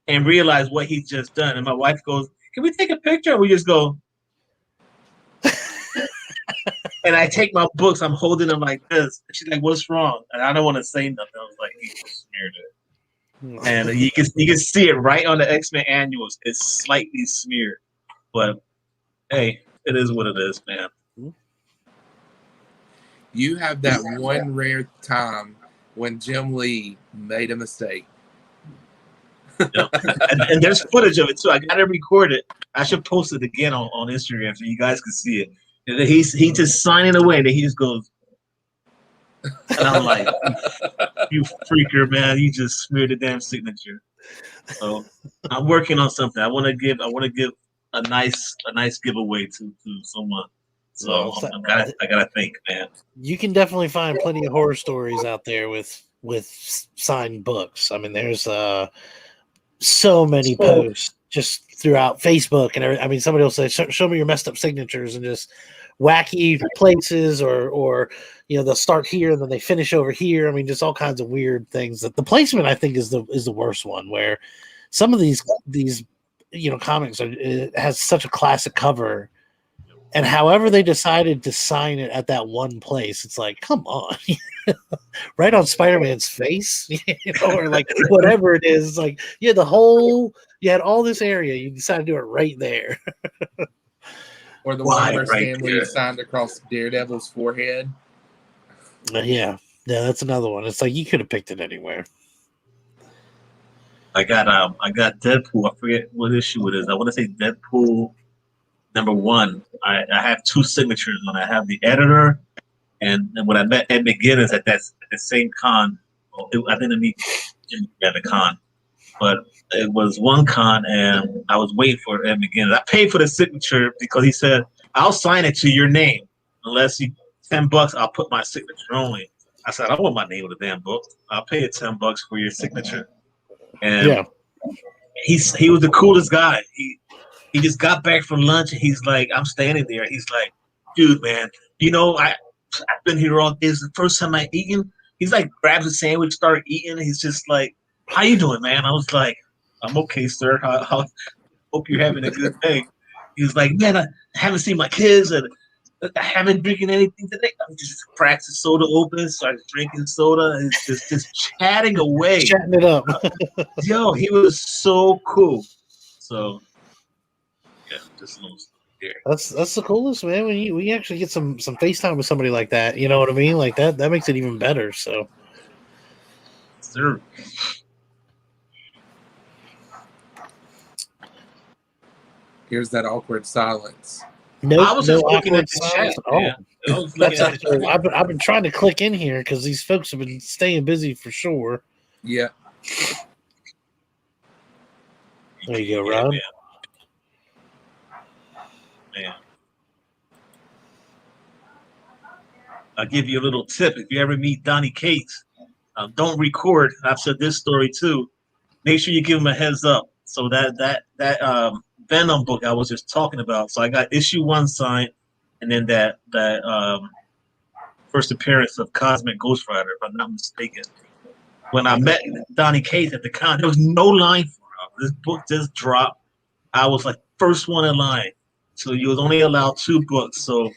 and realizes what he's just done. And my wife goes, "Can we take a picture?" And we just go. And I take my books, I'm holding them like this. She's like, "What's wrong?" And I don't want to say nothing. I was like, "He just smeared it." And you can see it right on the X-Men Annuals. It's slightly smeared. But hey, it is what it is, man. You have that one rare time when Jim Lee made a mistake. And there's footage of it too. I got it recorded. I should post it again on Instagram so you guys can see it. And he's just signing away, and he just goes, and I'm like, "You freaker, man! You just smeared the damn signature." So I'm working on something. I want to give a nice giveaway to someone. So I gotta think, man. You can definitely find plenty of horror stories out there with signed books. I mean, there's so many posts just throughout Facebook and everything. I mean, somebody will say, "Show me your messed up signatures," and just wacky places, or they'll start here and then they finish over here. I mean, just all kinds of weird things. That the placement, I think, is the worst one, where some of these comics it has such a classic cover, and however they decided to sign it at that one place, it's like, come on. Right on Spider-Man's face, or like whatever it is. It's like you had all this area, you decided to do it right there. Or the one where Stan Lee signed across Daredevil's forehead. Yeah, that's another one. It's like you could have picked it anywhere. I got Deadpool. I forget what issue it is. I want to say Deadpool #1. I have 2 signatures on. I have the editor, and when I met Ed McGuinness at the same con, I didn't meet Jim at the con, but it was one con, and I was waiting for Ed McGuinness. I paid for the signature because he said, "I'll sign it to your name unless you $10. I'll put my signature only." I said, "I don't want my name on the damn book. I'll pay you $10 for your signature." And Yeah, he was the coolest guy. He just got back from lunch and he's like, I'm standing there. He's like, dude, man, I've been here all day. It's the first time I eaten. He's like, grabs a sandwich, start eating. He's just like, how you doing, man? I was like, I'm okay, sir. I hope you're having a good day. He was like, man, I haven't seen my kids and I haven't drinking anything today. I'm just cracked the soda open, started drinking soda, and just chatting away. chatting it up. Yo, he was so cool. So yeah, just a little stuff here. That's the coolest, man. When you actually get some FaceTime with somebody like that, you know what I mean? Like that makes it even better. So, Sir. Here's that awkward silence. nope, I was no just looking awkward at the silence chat. at all. Man. I was looking at the So chat. I've been trying to click in here because these folks have been staying busy for sure. Yeah. There you go, Yeah, Rob. man. I'll give you a little tip. If you ever meet Donnie Cates, don't record. I've said this story too. Make sure you give him a heads up. So that Venom book I was just talking about. So I got issue 1 signed, and then that first appearance of Cosmic Ghost Rider, if I'm not mistaken. When I met Donnie Cates at the con, there was no line for him. This book just dropped. I was like first one in line. So you was only allowed 2 books. So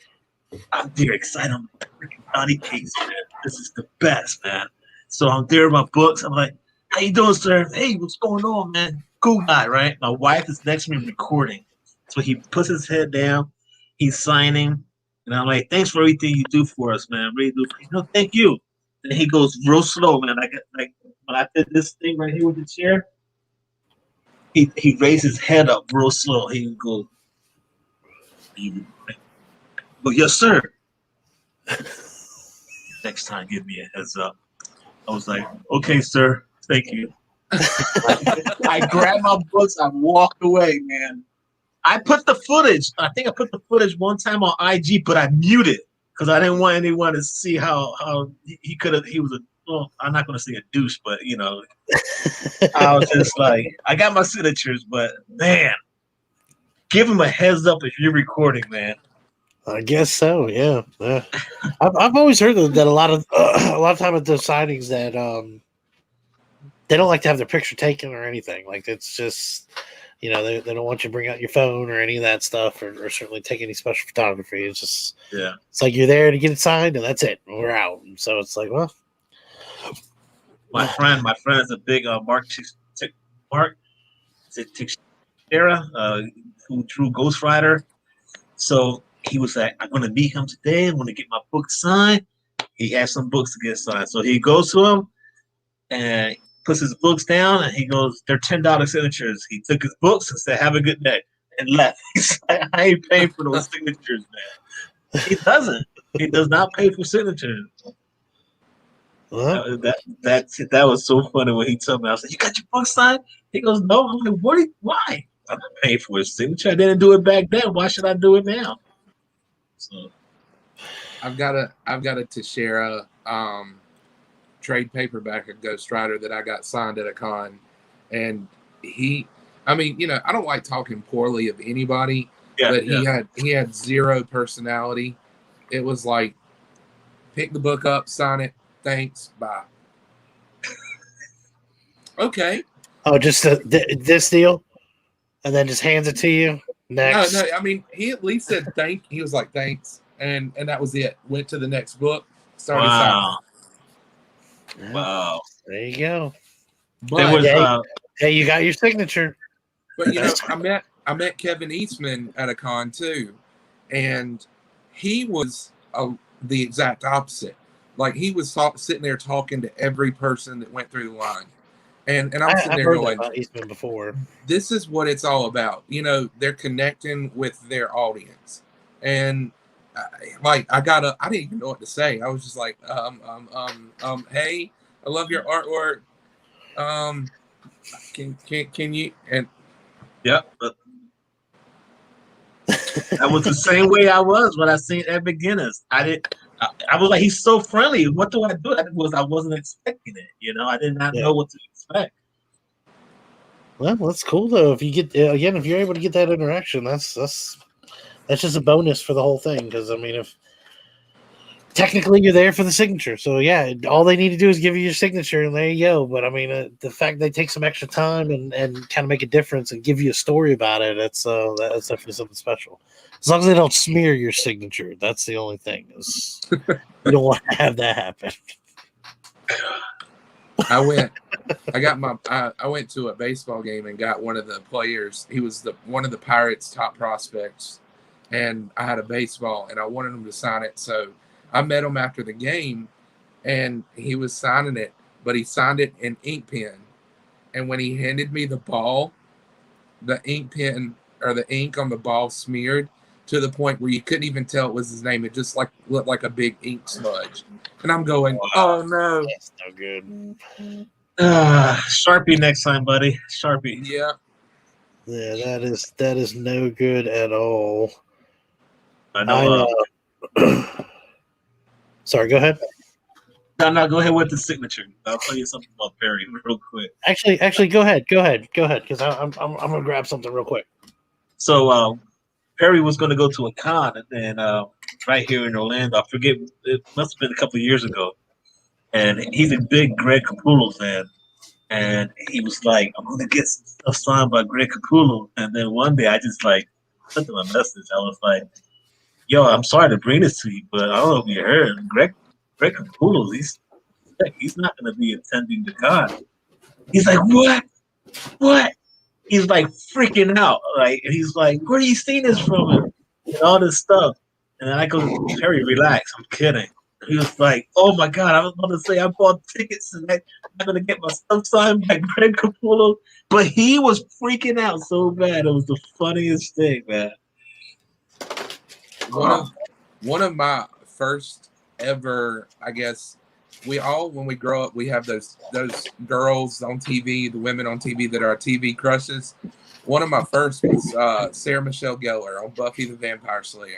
I'm there excited. I'm like, freaking Donnie Cates, man. This is the best, man. So I'm there with my books. I'm like, how you doing, sir? Hey, what's going on, man? Cool guy, right? My wife is next to me recording. So he puts his head down. He's signing. And I'm like, thanks for everything you do for us, man. Really do. No, thank you. And he goes real slow, man. Like when I did this thing right here with the chair, he raised his head up real slow. He goes, well, yes, sir. Next time, give me a heads up. I was like, okay, sir. Thank you. I grabbed my books. I walked away, man. I put the footage. I think I put the footage one time on IG, but I muted because I didn't want anyone to see how he could have. He was well, I'm not going to say a douche, but I was just like, I got my signatures, but man, give him a heads up if you're recording, man. I guess so. Yeah. I've always heard that a lot of time at those sightings that they don't like to have their picture taken or anything. Like it's just they don't want you to bring out your phone or any of that stuff, or certainly take any special photography. It's just it's like you're there to get it signed and that's it. We're out. And so it's like, well, my friend is a big Mark Teixeira, who drew Ghost Rider. So he was like, I'm going to meet him today. I'm going to get my book signed. He has some books to get signed. So he goes to him and puts his books down and he goes, they're $10 signatures. He took his books and said, have a good day, and left. He's like, I ain't paying for those signatures, man. He doesn't. He does not pay for signatures. That was so funny when he told me. I was like, you got your book signed? He goes, no. I'm like, why? I'm not paying for his signature. I didn't do it back then. Why should I do it now? So I've got a Teixeira trade paperback of Ghost Rider that I got signed at a con, and I don't like talking poorly of anybody, but he had zero personality. It was like, pick the book up, sign it, thanks, bye. Okay. Oh, just this deal, and then just hands it to you. Next. No. I mean, he at least said thank. He was like thanks, and that was it. Went to the next book. Started signing. Wow. There you go. But hey, you got your signature. But I met Kevin Eastman at a con too, and he was the exact opposite. Like he was sitting there talking to every person that went through the line. And I'm sitting I've there heard going, that about Eastman before. this is what it's all about. You know, they're connecting with their audience. And I didn't even know what to say. I was just like, hey, I love your artwork. Can you? And yep. That was the same way I was when I seen Ed McGuinness. I was like, he's so friendly. What do I do? I wasn't expecting it. You know, I did not know what to expect. Well, that's cool though. If you get again, if you're able to get that interaction, that's just a bonus for the whole thing. Because I mean, if technically you're there for the signature, so yeah, all they need to do is give you your signature, and there you go. But I mean, the fact they take some extra time and kind of make a difference and give you a story about it, that's definitely something special. As long as they don't smear your signature, that's the only thing. Is you don't want to have that happen. I went to a baseball game and got one of the players. He was one of the Pirates' top prospects, and I had a baseball and I wanted him to sign it. So I met him after the game, and he was signing it, but he signed it in ink pen. And when he handed me the ball, the ink pen or the ink on the ball smeared to the point where you couldn't even tell it was his name. It just looked like a big ink smudge. And I'm going, oh no, that's no good. Sharpie next time, buddy. Sharpie. Yeah. Yeah, that is no good at all. I know. Sorry, go ahead. No, go ahead with the signature. I'll tell you something about Perry real quick. Actually, go ahead, because I'm gonna grab something real quick. So Perry was going to go to a con, and right here in Orlando, I forget, it must have been a couple of years ago, and he's a big Greg Capullo fan, and he was like, I'm going to get some stuff signed by Greg Capullo, and then one day I just like sent him a message. I was like, yo, I'm sorry to bring this to you, but I don't know if you heard, Greg Capullo, he's not going to be attending the con. He's like, what? He's like freaking out, like, and he's like, "Where are you seeing this from?" And all this stuff. And then I go, "Perry, relax. I'm kidding." He was like, "Oh my god, I was about to say I bought tickets and I'm gonna get my stuff signed by Greg Capullo," but he was freaking out so bad. It was the funniest thing, man. One of my first ever, I guess. When we grow up, we have those girls on TV, the women on TV that are our TV crushes. One of my first was Sarah Michelle Gellar on Buffy the Vampire Slayer.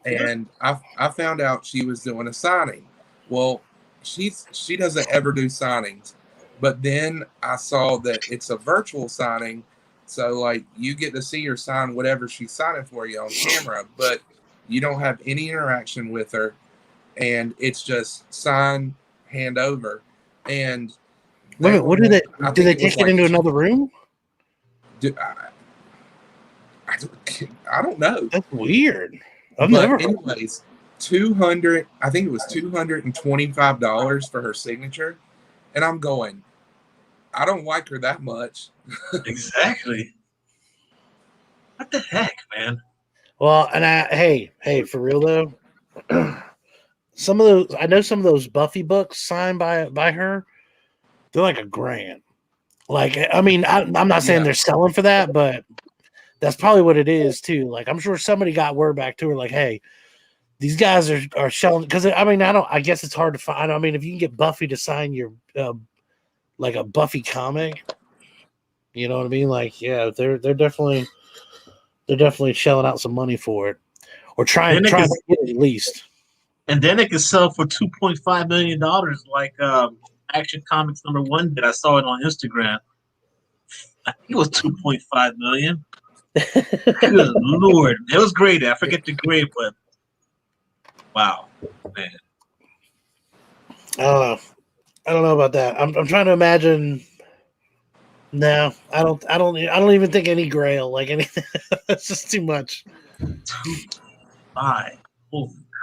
And I found out she was doing a signing. Well, she doesn't ever do signings. But then I saw that it's a virtual signing. So, like, you get to see her sign whatever she's signing for you on camera, but you don't have any interaction with her. And it's just sign, hand over, and what did they take it into another room? I don't know. That's weird. Anyways, $200. I think it was $225 for her signature, and I'm going, I don't like her that much. Exactly. What the heck, man? Well, and hey, for real though. Some of those Buffy books signed by her, they're like $1,000. Like, I mean, I'm not saying they're selling for that, but that's probably what it is too. Like, I'm sure somebody got word back to her, like, hey, these guys are selling, because I mean, I guess it's hard to find. I mean, if you can get Buffy to sign your like a Buffy comic, you know what I mean? Like, yeah, they're definitely shelling out some money for it, or trying to get it at least. And then it could sell for $2.5 million, like Action Comics #1 that I saw it on Instagram. I think it was $2.5 million. Good Lord. It was great. I forget the grade, but wow, man. I don't know about that. I'm trying to imagine. No, I don't even think any Grail, like anything. That's just too much. 2.5.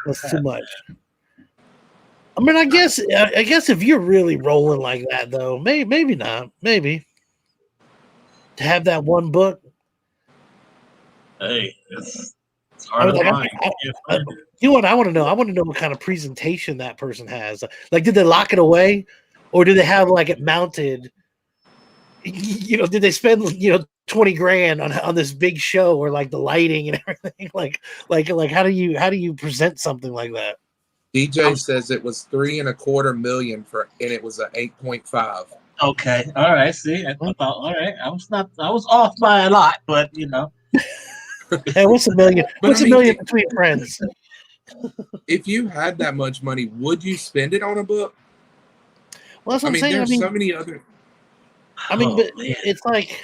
That's too much. I mean, I guess if you're really rolling like that, though, maybe not. Maybe to have that one book. Hey, it's hard to find. You know what I want to know? I want to know what kind of presentation that person has. Like, did they lock it away, or do they have like it mounted? You know, did they spend 20 grand on this big show, or like the lighting and everything? Like how do you present something like that? DJ says it was $3.25 million and it was an 8.5. Okay, all right. See, I thought, all right. I was off by a lot, but Hey, what's $1 million? But What's I $1 mean, million between friends? if you had that much money, would you spend it on a book? Well, that's what I I'm mean, saying. there's so many other. But it's like,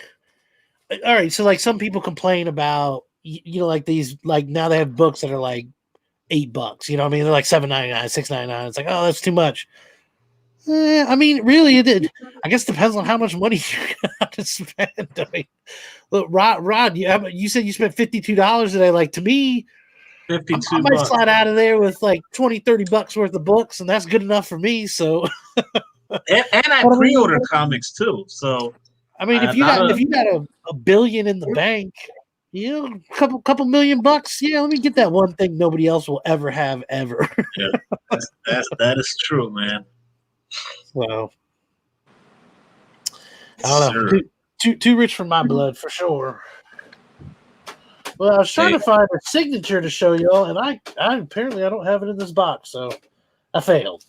all right. So like, some people complain about like these, like now they have books that are like $8. You know what I mean? They're like $7.99, $6.99. It's like, oh, that's too much. I mean, really, I guess it depends on how much money you got to spend. I mean, look, Rod, you said you spent $52 today. Like, to me, I might $52. slide out of there with like $20-$30 worth of books, and that's good enough for me. So, And I pre-order comics too. So I mean, if you got $1 billion in the bank, couple $1 million, yeah, let me get that one thing nobody else will ever have ever. Yeah, that is true, man. Well, I don't know. Too rich for my blood, for sure. Well, I was trying to find a signature to show y'all, and I apparently I don't have it in this box, so I failed.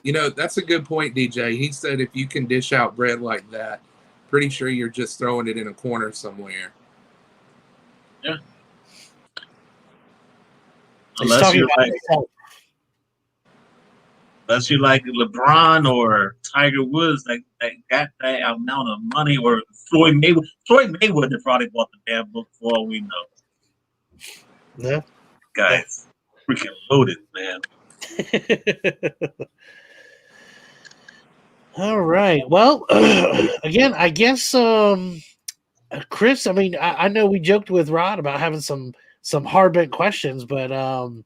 That's a good point, DJ. He said if you can dish out bread like that, pretty sure you're just throwing it in a corner somewhere. Yeah. Unless you like LeBron or Tiger Woods, that got that amount of money, or Floyd Mayweather. Floyd Mayweather probably bought the damn book for all we know. Yeah. Guys, freaking loaded, man. All right. Well, again, I guess, Chris, I mean, I know we joked with Rod about having some hard-bent questions, but I'll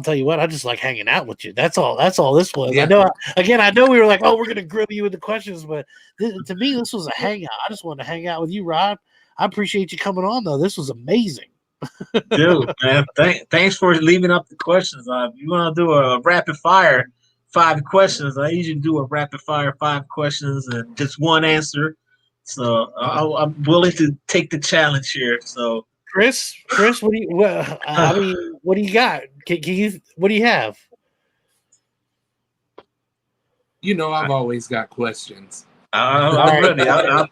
tell you what, I just like hanging out with you. That's all this was. Yeah. I know we were like, oh, we're gonna grill you with the questions, but to me, this was a hangout. I just wanted to hang out with you, Rod. I appreciate you coming on, though. This was amazing. Dude, man, thanks for leaving up the questions. If you want to do a rapid fire 5 questions, I usually do a rapid fire 5 questions and just one answer. So I'm willing to take the challenge here. So. Chris, what do you? What do you got? Can you? What do you have? I've always got questions. I'm ready. I'll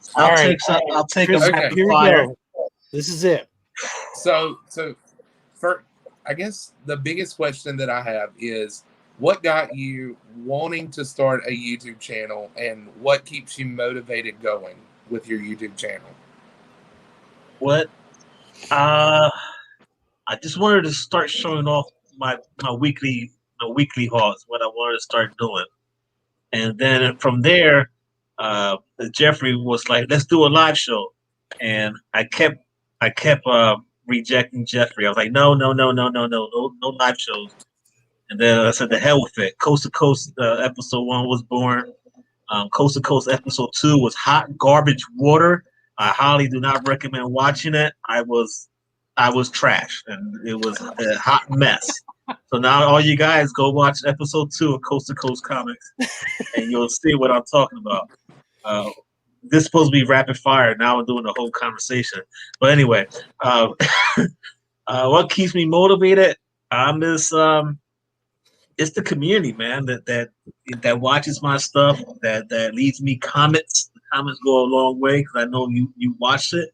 take Chris, a rapid fire. This is it. So for, I guess the biggest question that I have is, what got you wanting to start a YouTube channel, and what keeps you motivated going with your YouTube channel? What? I just wanted to start showing off my weekly hauls, what I wanted to start doing, and then from there, Jeffrey was like, "Let's do a live show," and I kept rejecting Jeffrey. I was like, "No live shows." And then I said, "The hell with it." Coast to Coast episode 1 was born. Coast to Coast episode 2 was hot garbage water. I highly do not recommend watching it. I was trash, and it was a hot mess. So now all you guys go watch episode 2 of Coast to Coast Comics, and you'll see what I'm talking about. This is supposed to be rapid fire. Now we're doing the whole conversation. But anyway, what keeps me motivated? It's the community, man, that watches my stuff, that leaves me comments. The comments go a long way because I know you watched it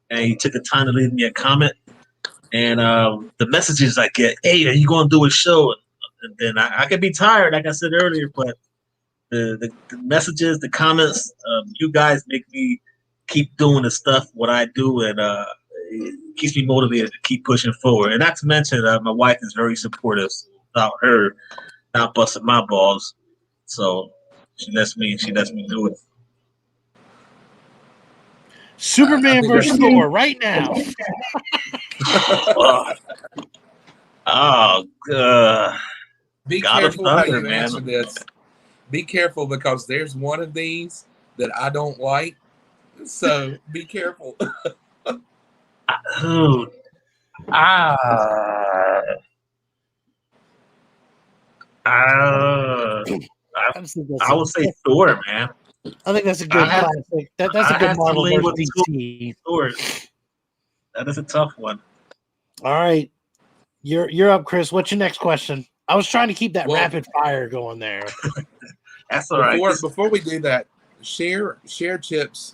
and you took the time to leave me a comment. And the messages I get, hey, are you going to do a show? And then I can be tired, like I said earlier, but the messages, the comments, you guys make me keep doing the stuff, what I do, and it keeps me motivated to keep pushing forward. And not to mention, my wife is very supportive. So without her not busting my balls, so she lets me do it. Superman versus Thor right now. Be careful how you answer this. Be careful, because there's one of these that I don't like. So be careful. I I just think that's would say Thor, man. I think that's a good classic. That's a I good have to Marvel lean versus with DC. Thor. That is a tough one. All right, you're up, Chris. What's your next question? I was trying to keep that rapid fire going there. That's all right. Before we do that, share Chip's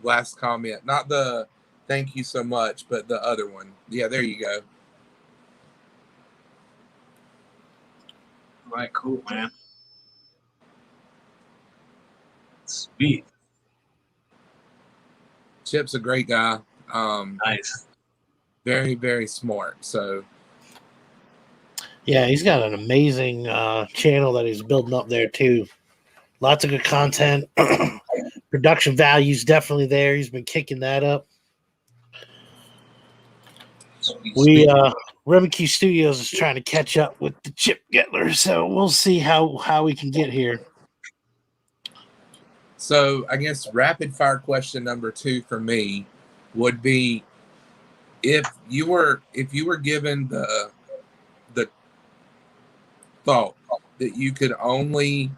last comment, not the thank you so much, but the other one. Yeah, there you go. All right, cool, man. Sweet. Chip's a great guy. Nice. Very, very smart. So yeah, he's got an amazing channel that he's building up there too. Lots of good content. Production value's definitely there. He's been kicking that up. Sweet. Remke Studios is trying to catch up with the Chip Getler, so we'll see how we can get here. So I guess rapid fire question number 2 for me would be if you were given the thought that you could only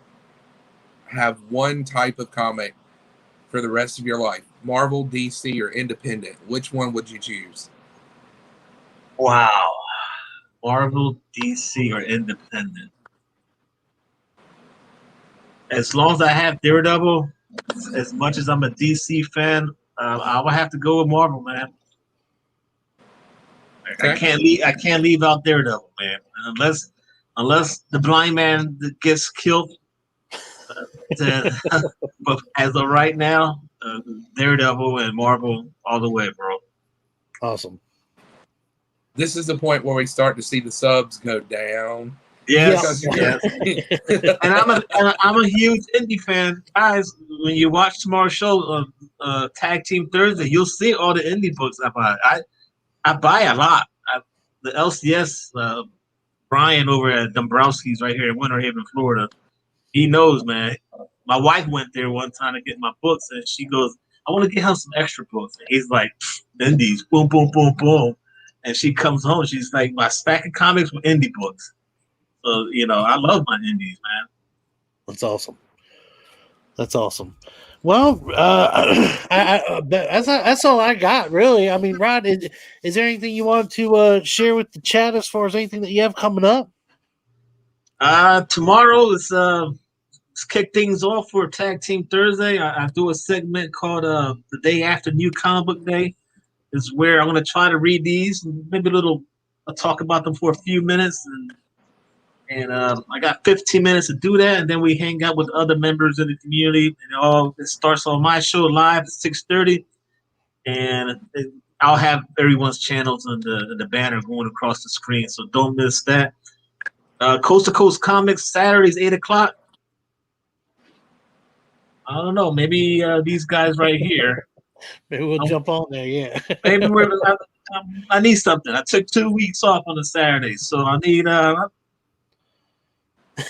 have one type of comic for the rest of your life, Marvel, DC, or independent, which one would you choose? Wow. Marvel, DC, or independent? As long as I have Daredevil, as much as I'm a DC fan, I would have to go with Marvel, man. Okay. I can't leave out Daredevil, man. Unless the blind man gets killed. But as of right now, Daredevil and Marvel all the way, bro. Awesome. This is the point where we start to see the subs go down. Yes. And I'm a huge indie fan, guys. When you watch tomorrow's show, Tag Team Thursday, you'll see all the indie books I buy. I buy a lot. The LCS Brian over at Dombrowski's right here in Winter Haven, Florida. He knows, man. My wife went there one time to get my books, and she goes, "I want to get him some extra books." And he's like, "Indies, boom, boom, boom, boom." And she comes home, she's like, "My stack of comics with indie books." So I love my indies, man. That's awesome. That's awesome. Well, that's all I got, really. I mean, Rod, is there anything you want to share with the chat as far as anything that you have coming up? Tomorrow let's kick things off for Tag Team Thursday. I do a segment called the day after New Comic Book Day. Is where I'm going to try to read these, maybe I'll talk about them for a few minutes, and I got 15 minutes to do that, and then we hang out with other members of the community, and it starts on my show live at 6:30, and I'll have everyone's channels and the banner going across the screen, so don't miss that. Coast to Coast Comics, Saturdays, 8 o'clock. I don't know, maybe these guys right here. Maybe we'll jump on there, yeah. Maybe I need something. I took 2 weeks off on a Saturday, so I need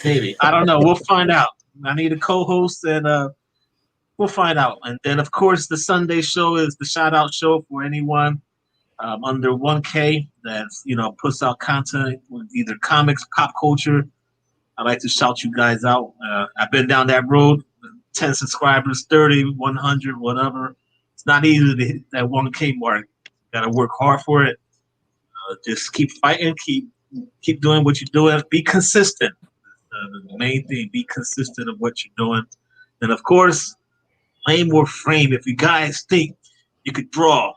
maybe. I don't know. We'll find out. I need a co-host, and we'll find out. And then, of course, the Sunday show is the shout-out show for anyone under 1K that's puts out content with either comics, pop culture. I like to shout you guys out. I've been down that road. 10 subscribers, 30, 100, whatever. It's not easy to hit that 1K mark. Got to work hard for it. Just keep fighting. Keep doing what you're doing. Be consistent. The main thing. Be consistent of what you're doing. And of course, Lame or Frame. If you guys think you could draw,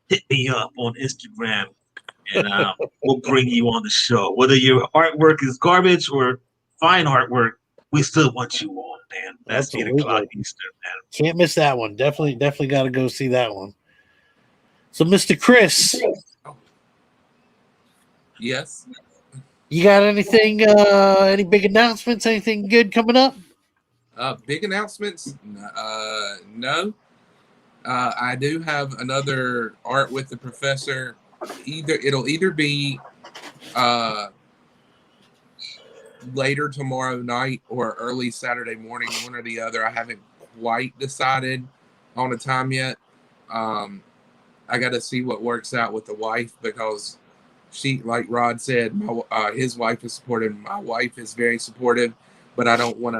hit me up on Instagram, and we'll bring you on the show. Whether your artwork is garbage or fine artwork, we still want you on, man. That's 8 o'clock Eastern, man. Can't miss that one. Definitely got to go see that one. So, Mr. Chris. Yes. You got anything, any big announcements, anything good coming up? Big announcements? No. I do have another Art with the Professor. It'll either be later tomorrow night or early Saturday morning, one or the other. I haven't quite decided on a time yet. I got to see what works out with the wife, because she, like Rod said, his wife is supportive. My wife is very supportive, but I don't want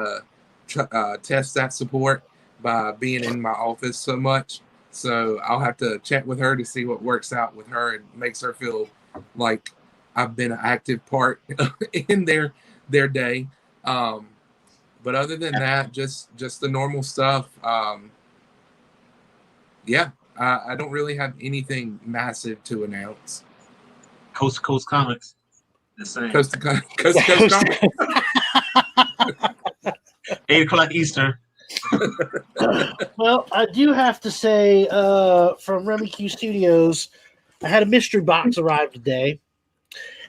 to test that support by being in my office so much. So I'll have to chat with her to see what works out with her and makes her feel like I've been an active part in their day. But other than that, just the normal stuff. Yeah, I don't really have anything massive to announce. Coast to Coast Comics. The same. Coast to Coast Comics. 8:00 Eastern. Well, I do have to say, from Remy Q Studios, I had a mystery box arrive today,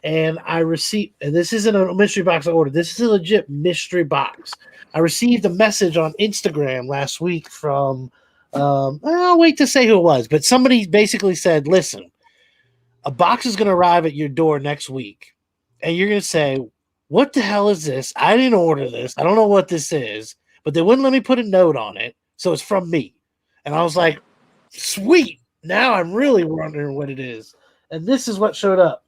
and I received. And this isn't a mystery box I ordered. This is a legit mystery box. I received a message on Instagram last week from. I'll wait to say who it was, but somebody basically said, "Listen, a box is going to arrive at your door next week, and you're going to say, 'What the hell is this? I didn't order this. I don't know what this is.'" But they wouldn't let me put a note on it, so it's from me. And I was like, sweet. Now I'm really wondering what it is. And this is what showed up.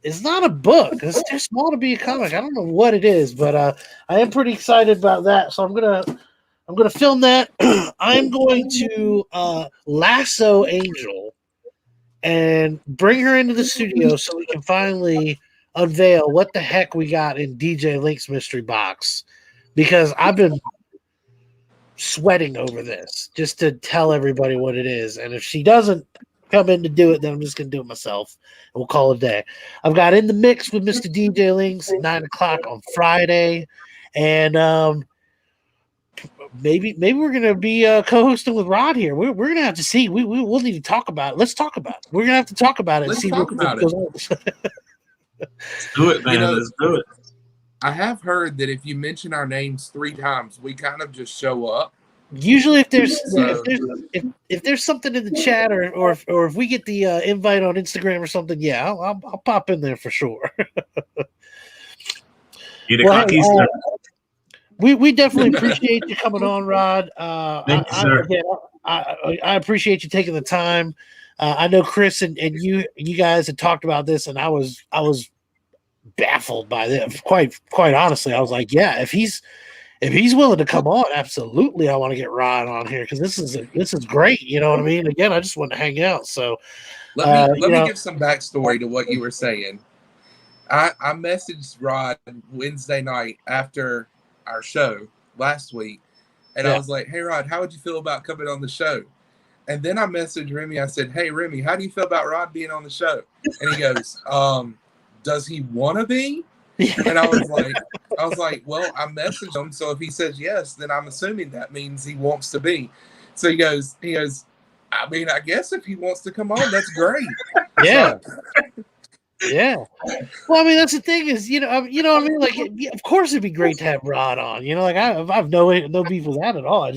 It's not a book. It's too small to be a comic. I don't know what it is, but I am pretty excited about that. So I'm gonna film that. I'm going to lasso Angel and bring her into the studio so we can finally unveil what the heck we got in DJ Link's mystery box, because I've been sweating over this just to tell everybody what it is. And if she doesn't come in to do it, then I'm just going to do it myself, and we'll call it a day. I've got In the Mix with Mr. DJ Links at 9 o'clock on Friday. And maybe we're going to be co-hosting with Rod here. We're going to have to see. We'll need to talk about it. Let's talk about it. We're going to have to talk about it. Let's and see talk what about goes it. on. Let's do it, man. Let's do it. I have heard that if you mention our names 3 times, we kind of just show up. Usually, if there's something in the chat, or if we get the invite on Instagram or something, yeah, I'll pop in there for sure. 8 o'clock Eastern. We definitely appreciate you coming on, Rod. Thank you, sir. I appreciate you taking the time. I know Chris and you guys had talked about this, and I was baffled by this. Quite honestly, I was like, yeah, if he's willing to come on, absolutely, I want to get Rod on here, because this is great. You know what I mean? Again, I just want to hang out. So let me give some backstory to what you were saying. I messaged Rod Wednesday night after our show last week, and I was like, "Hey Rod, how would you feel about coming on the show?" And then I messaged Remy. I said, "Hey Remy, how do you feel about Rod being on the show?" And he goes, "Does he want to be?" And I was like, "Well, I messaged him, so if he says yes, then I'm assuming that means he wants to be." So he goes, "I mean, I guess if he wants to come on, that's great." Yeah. Yeah. Well, I mean, that's the thing is, you know what I mean? Like, of course it'd be great to have Rod on, like I've no beef with that at all. I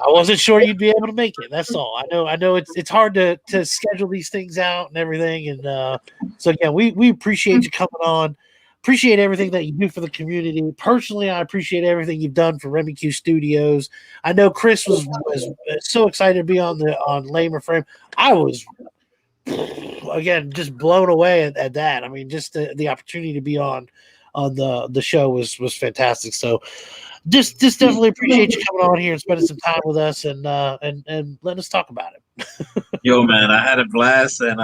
wasn't sure you'd be able to make it. That's all. I know it's hard to schedule these things out and everything. And so again, we appreciate you coming on. Appreciate everything that you do for the community. Personally, I appreciate everything you've done for Remy Q Studios. I know Chris was so excited to be on Lamer Frame. I was, again, just blown away at that. I mean, just the opportunity to be on the show was fantastic. So just definitely appreciate you coming on here and spending some time with us and letting us talk about it. Yo, man, I had a blast, and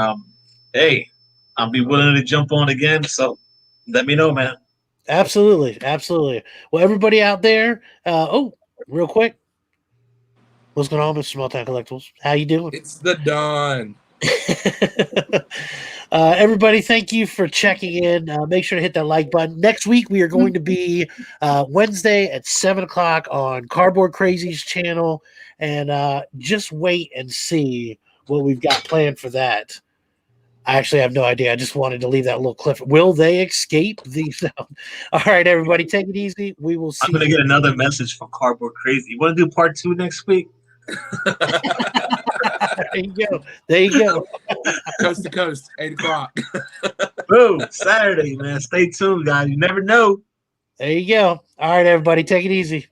hey, I'll be willing to jump on again. So let me know, man. Absolutely. Well, everybody out there, real quick, what's going on, Mr. Small Town Collectibles? How you doing? It's the dawn. Everybody, thank you for checking in. Make sure to hit that like button. Next week we are going to be Wednesday at 7 o'clock on Cardboard Crazy's channel, and just wait and see what we've got planned for that. I actually have no idea. I just wanted to leave that little cliff. Will they escape the sound? All right, everybody, take it easy. We will see. I'm gonna get another message from Cardboard Crazy. You want to do part 2 next week? There you go. Coast to coast, 8 o'clock. Boom, Saturday, man. Stay tuned, guys. You never know. There you go. All right, everybody, take it easy.